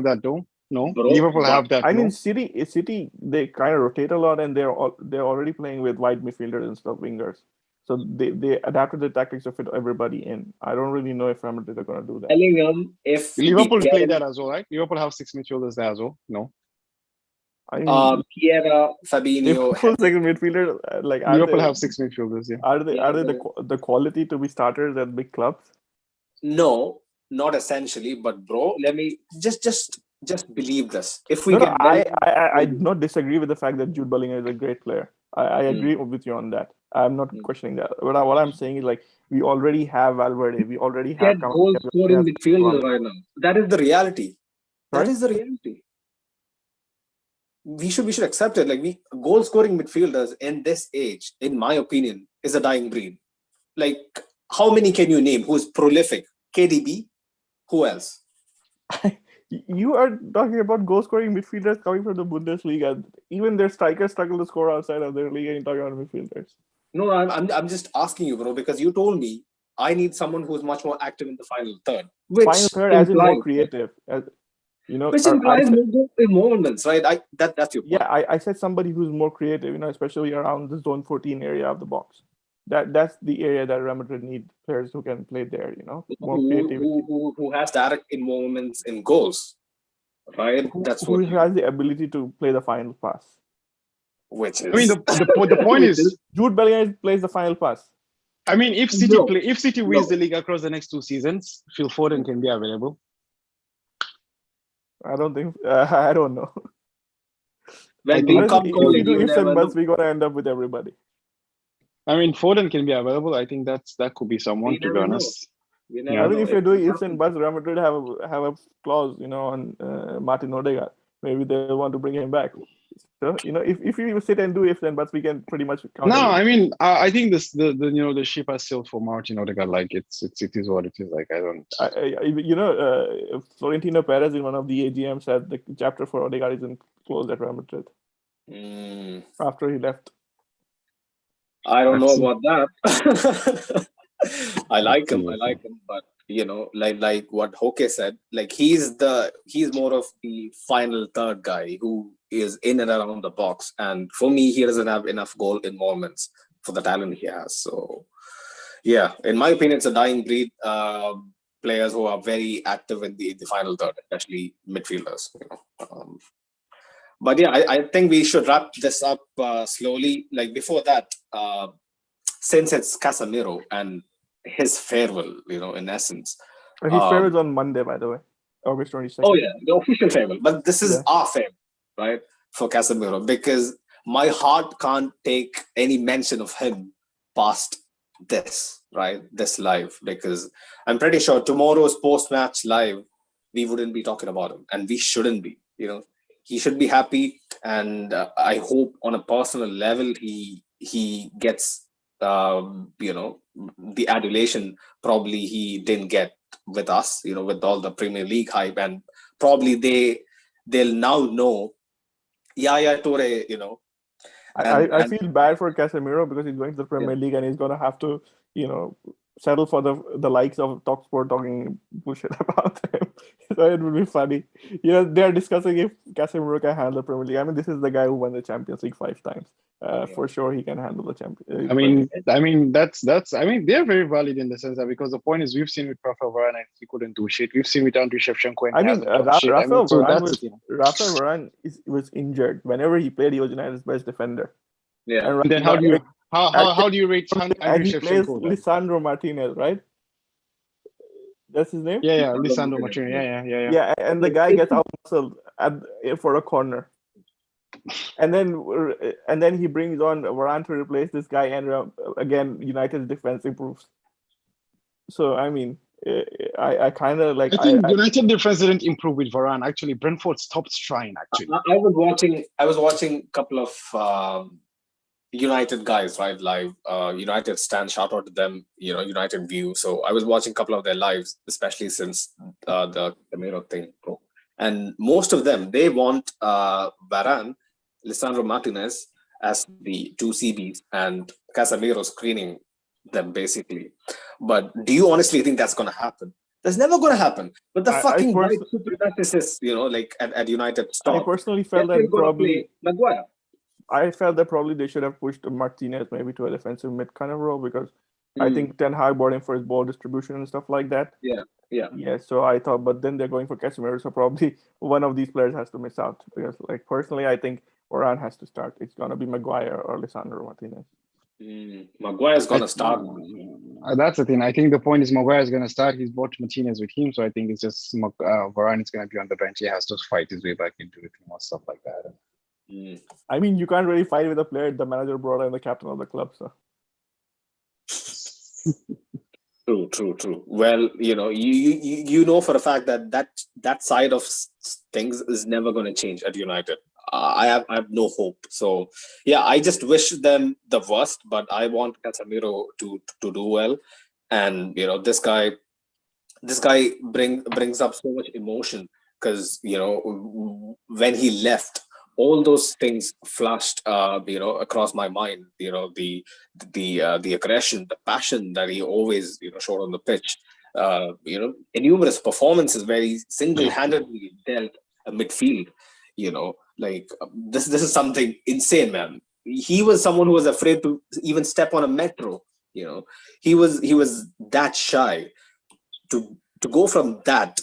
Speaker 1: that though. No, Liverpool have that.
Speaker 4: I mean, City, they kind of rotate a lot, and they're already playing with wide midfielders instead of wingers. So they adapted the tactics to fit everybody in. I don't really know if Real Madrid are going to do that.
Speaker 2: If
Speaker 1: Liverpool play that as well, right? Liverpool have 6 midfielders there as well. No.
Speaker 4: I mean,
Speaker 2: Piera, Fabinho,
Speaker 4: second midfielder. Like,
Speaker 1: Liverpool have 6 midfielders. Yeah.
Speaker 4: Are they the quality to be starters at big clubs?
Speaker 2: No, not essentially. But bro, let me just believe this. If we
Speaker 4: I do not disagree with the fact that Jude Bellingham is a great player. I agree with you on that. I'm not questioning that. But what I'm saying is, like, we already have Valverde. We already have
Speaker 2: goal scoring midfielders right now. That is the reality.
Speaker 4: Right?
Speaker 2: That is the reality. We should accept it. Like, goal scoring midfielders in this age, in my opinion, is a dying breed. Like, how many can you name who's prolific? KDB? Who else?
Speaker 4: You are talking about goal scoring midfielders coming from the Bundesliga. Even their strikers struggle to score outside of their league, and you're talking about midfielders.
Speaker 2: No, I'm just asking you, bro, because you told me I need someone who's much more active in the final third,
Speaker 4: Final third, as in more creative, as you know.
Speaker 2: which implies more moments, right? That's your point.
Speaker 4: Yeah, I said somebody who's more creative, you know, especially around the zone 14 area of the box. That's the area that Real Madrid need players who can play there, you know, more creativity.
Speaker 2: Who has direct involvements in goals, right?
Speaker 4: Who has the ability to play the final pass.
Speaker 2: Which is,
Speaker 1: I mean, the point is,
Speaker 4: Jude Bellingham plays the final pass.
Speaker 1: I mean, if City wins the league across the next 2 seasons, Phil Foden can be available.
Speaker 4: I don't think. I don't know.
Speaker 2: When
Speaker 4: if we do ifs and buts, we're gonna end up with everybody.
Speaker 1: I mean, Foden can be available. I think that could be someone, to be honest.
Speaker 4: I mean, if you're doing ifs and buts, Real Madrid have a clause, you know, on Martin Odegaard. Maybe they want to bring him back. So, you know, if we sit and do ifs and buts, we can pretty much count.
Speaker 1: No, I mean, I think the ship has sailed for Martin Odegaard. Like it is what it is. Like Florentino Perez in one of the AGM said the chapter for Odegaard isn't closed at Real Madrid after he left.
Speaker 2: I don't know about that. I like him, but you know, like what Hoke said, like he's more of the final third guy who is in and around the box, and for me, he doesn't have enough goal involvements for the talent he has. So, yeah, in my opinion, it's a dying breed. Players who are very active in the final third, especially midfielders. You know. But yeah, I think we should wrap this up slowly. Like before that, since it's Casemiro and his farewell, you know, in essence.
Speaker 4: His farewell is on Monday, by the way, August 22nd.
Speaker 2: Oh yeah, the official farewell. But this is our farewell, right, for Casemiro, because my heart can't take any mention of him past this, right, this live, because I'm pretty sure tomorrow's post-match live, we wouldn't be talking about him, and we shouldn't be, you know. He should be happy, and I hope on a personal level he gets you know, the adulation probably he didn't get with us, you know, with all the Premier League hype, and probably they'll now know Yaya Toure, you know.
Speaker 4: I feel bad for Casemiro because he's going to the Premier League and he's gonna have to, you know, settle for the likes of TalkSport talking bullshit about him. So it would be funny. You know, they're discussing if Casemiro can handle the Premier League. I mean, this is the guy who won the Champions League 5 times. For sure, he can handle the Champions.
Speaker 1: I mean, that's. I mean, they're very valid in the sense that because the point is, we've seen with Rafael Varane and he couldn't do shit. We've seen with Andriy Shevchenko. And
Speaker 4: Rafael Varane was injured. Whenever he played, he was United's best defender.
Speaker 1: Yeah. And then how do you rate Andriy Shevchenko?
Speaker 4: Lisandro Martinez, right? That's his name?
Speaker 1: Yeah, Lisandro Martinez. Yeah,
Speaker 4: and the guy gets out muscled for a corner. And then he brings on Varane to replace this guy, and again, United's defense improves. So, I mean, I kind of like...
Speaker 1: I think United defense didn't improve with Varane. Actually, Brentford stopped trying, actually.
Speaker 2: I was watching a couple of... United guys, right, live. United stand, shout out to them, you know, United View. So I was watching a couple of their lives, especially since the Casemiro thing broke. And most of them, they want Varane, Lisandro Martinez as the 2 CBs and Casemiro screening them, basically. But do you honestly think that's going to happen? That's never going to happen. But the fucking super narcissists, you know, like at United stop.
Speaker 4: I personally felt that probably...
Speaker 2: Maguire.
Speaker 4: I felt that probably they should have pushed Martinez maybe to a defensive mid kind of role because I think Ten Hag bought him for his ball distribution and stuff like that. Yeah. So I thought, but then they're going for Casemiro, so probably one of these players has to miss out because, like, personally, I think Varane has to start. It's gonna be Maguire or Lisandro Martinez.
Speaker 2: Maguire's gonna start.
Speaker 1: That's the thing. I think the point is Maguire's gonna start. He's brought Martinez with him, so I think it's just Varane is gonna be on the bench. He has to fight his way back into the team or stuff like that.
Speaker 4: I mean, you can't really fight with a player the manager brought in, the captain of the club. So
Speaker 2: true. Well, you know, you know for a fact that side of things is never going to change at United. I have no hope. So yeah, I just wish them the worst, but I want Casemiro to do well. And you know, this guy brings up so much emotion because, you know, when he left all those things flashed, across my mind. The aggression, the passion that he always, showed on the pitch. In numerous performances where he single-handedly dealt a midfield. This is something insane, man. He was someone who was afraid to even step on a metro. He was that shy. To go from that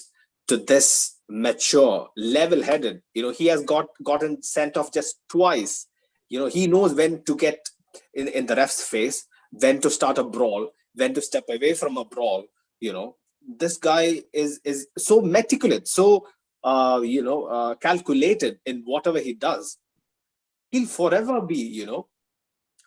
Speaker 2: to this mature, level-headed, he has gotten sent off just twice. He knows when to get in the ref's face, when to start a brawl, when to step away from a brawl. This guy is so meticulous, so calculated in whatever he does. He'll forever be,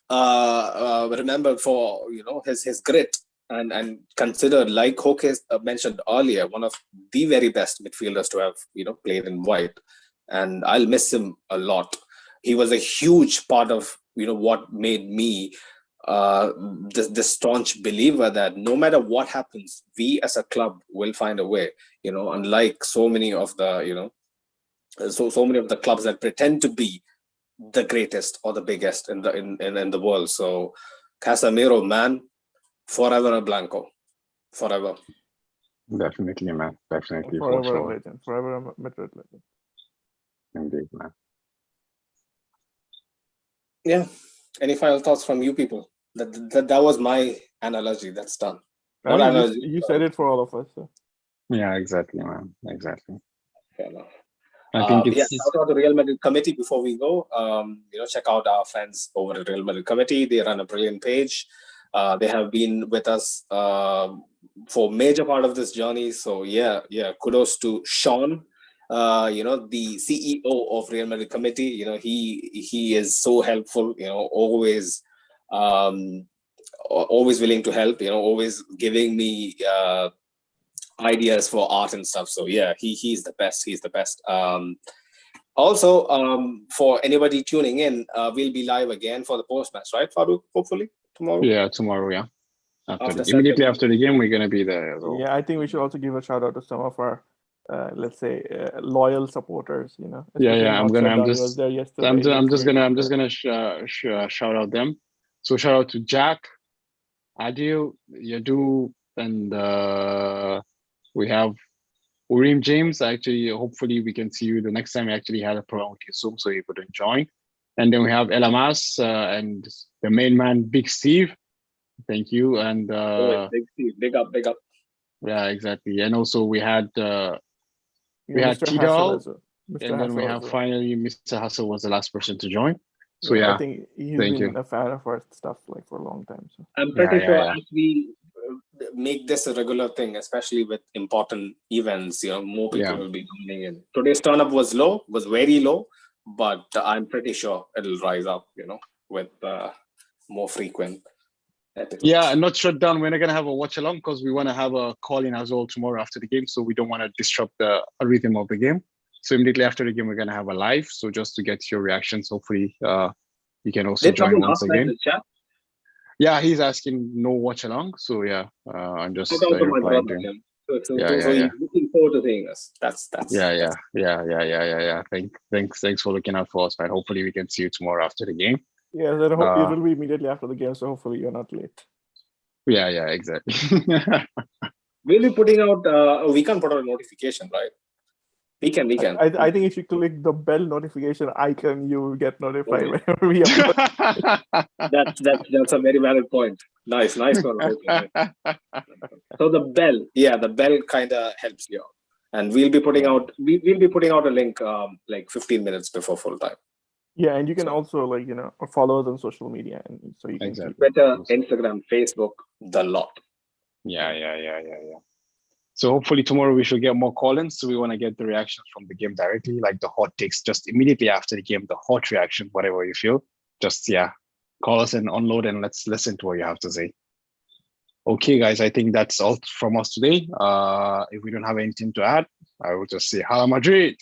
Speaker 2: remembered for his grit. And considered, like Hoke mentioned earlier, one of the very best midfielders to have played in white, and I'll miss him a lot. He was a huge part of what made me the staunch believer that no matter what happens, we as a club will find a way. Unlike so many of the so many of the clubs that pretend to be the greatest or the biggest in the world. So Casemiro, man. Forever a Blanco. Forever.
Speaker 1: Definitely, man. Definitely.
Speaker 4: Forever
Speaker 1: for
Speaker 4: a
Speaker 1: sure.
Speaker 4: legend. Forever a Madrid legend.
Speaker 1: Indeed, man.
Speaker 2: Yeah. Any final thoughts from you people? That was my analogy. That's done.
Speaker 4: I mean, you said it for all of us. So.
Speaker 1: Yeah, exactly, man. Exactly.
Speaker 2: Fair enough.
Speaker 1: I think it's
Speaker 2: shout out to Real Madrid Committee before we go. Check out our friends over at Real Madrid Committee. They run a brilliant page. They have been with us for major part of this journey. So kudos to Sean, the CEO of Real Madrid Committee. He is so helpful. Always willing to help. Always giving me ideas for art and stuff. So he's the best. He's the best. Also, for anybody tuning in, we'll be live again for the post match, right, Farooq? Hopefully. Tomorrow?
Speaker 1: Yeah, tomorrow, yeah. Immediately after the game, we're going to be there. So.
Speaker 4: Yeah, I think we should also give a shout out to some of our, let's say, loyal supporters.
Speaker 1: Yeah. I'm just gonna shout out them. So shout out to Jack, Adil, Yadu, and we have Urim James. Actually, hopefully we can see you the next time we actually had a program with you Zoom, so you couldn't join. And then we have Elamas and the main man, Big Steve. Thank you. And
Speaker 2: Big Steve, big up.
Speaker 1: Yeah, exactly. And also we had Tidal, and then we have finally Mr. Hassel was the last person to join. So
Speaker 4: I think he's been a fan of our stuff for a long time. So
Speaker 2: I'm pretty sure as we make this a regular thing, especially with important events, more people will be coming in. Today's turn up was very low. But I'm pretty sure it'll rise up, with more frequent episodes.
Speaker 1: Yeah, and not shut down. We're not going to have a watch along because we want to have a call in as well tomorrow after the game. So we don't want to disrupt the rhythm of the game. So immediately after the game, we're going to have a live. So just to get your reactions, hopefully you can also join once again. Yeah, he's asking no watch along. So I'm just replying to him.
Speaker 2: So he's looking forward to seeing us. That's
Speaker 1: yeah. Thanks for looking out for us, man. Hopefully we can see you tomorrow after the game.
Speaker 4: Yeah, then it will be immediately after the game, so hopefully you're not late.
Speaker 1: Yeah, exactly.
Speaker 2: We'll be putting out we can put out a notification, right? We can.
Speaker 4: I think if you click the bell notification icon, you will get notified whenever we upload.
Speaker 2: That's a very valid point. Nice one. So the bell kind of helps you out, and we'll be putting out a link like 15 minutes before full time.
Speaker 4: Yeah, and you can also follow us on social media, and so you can
Speaker 2: Twitter, Instagram, Facebook, the lot.
Speaker 1: Yeah. So hopefully tomorrow we should get more call-ins. So we want to get the reactions from the game directly, like the hot takes just immediately after the game, the hot reaction, whatever you feel. Just call us and unload and let's listen to what you have to say. Okay, guys, I think that's all from us today. If we don't have anything to add, I will just say Hala Madrid.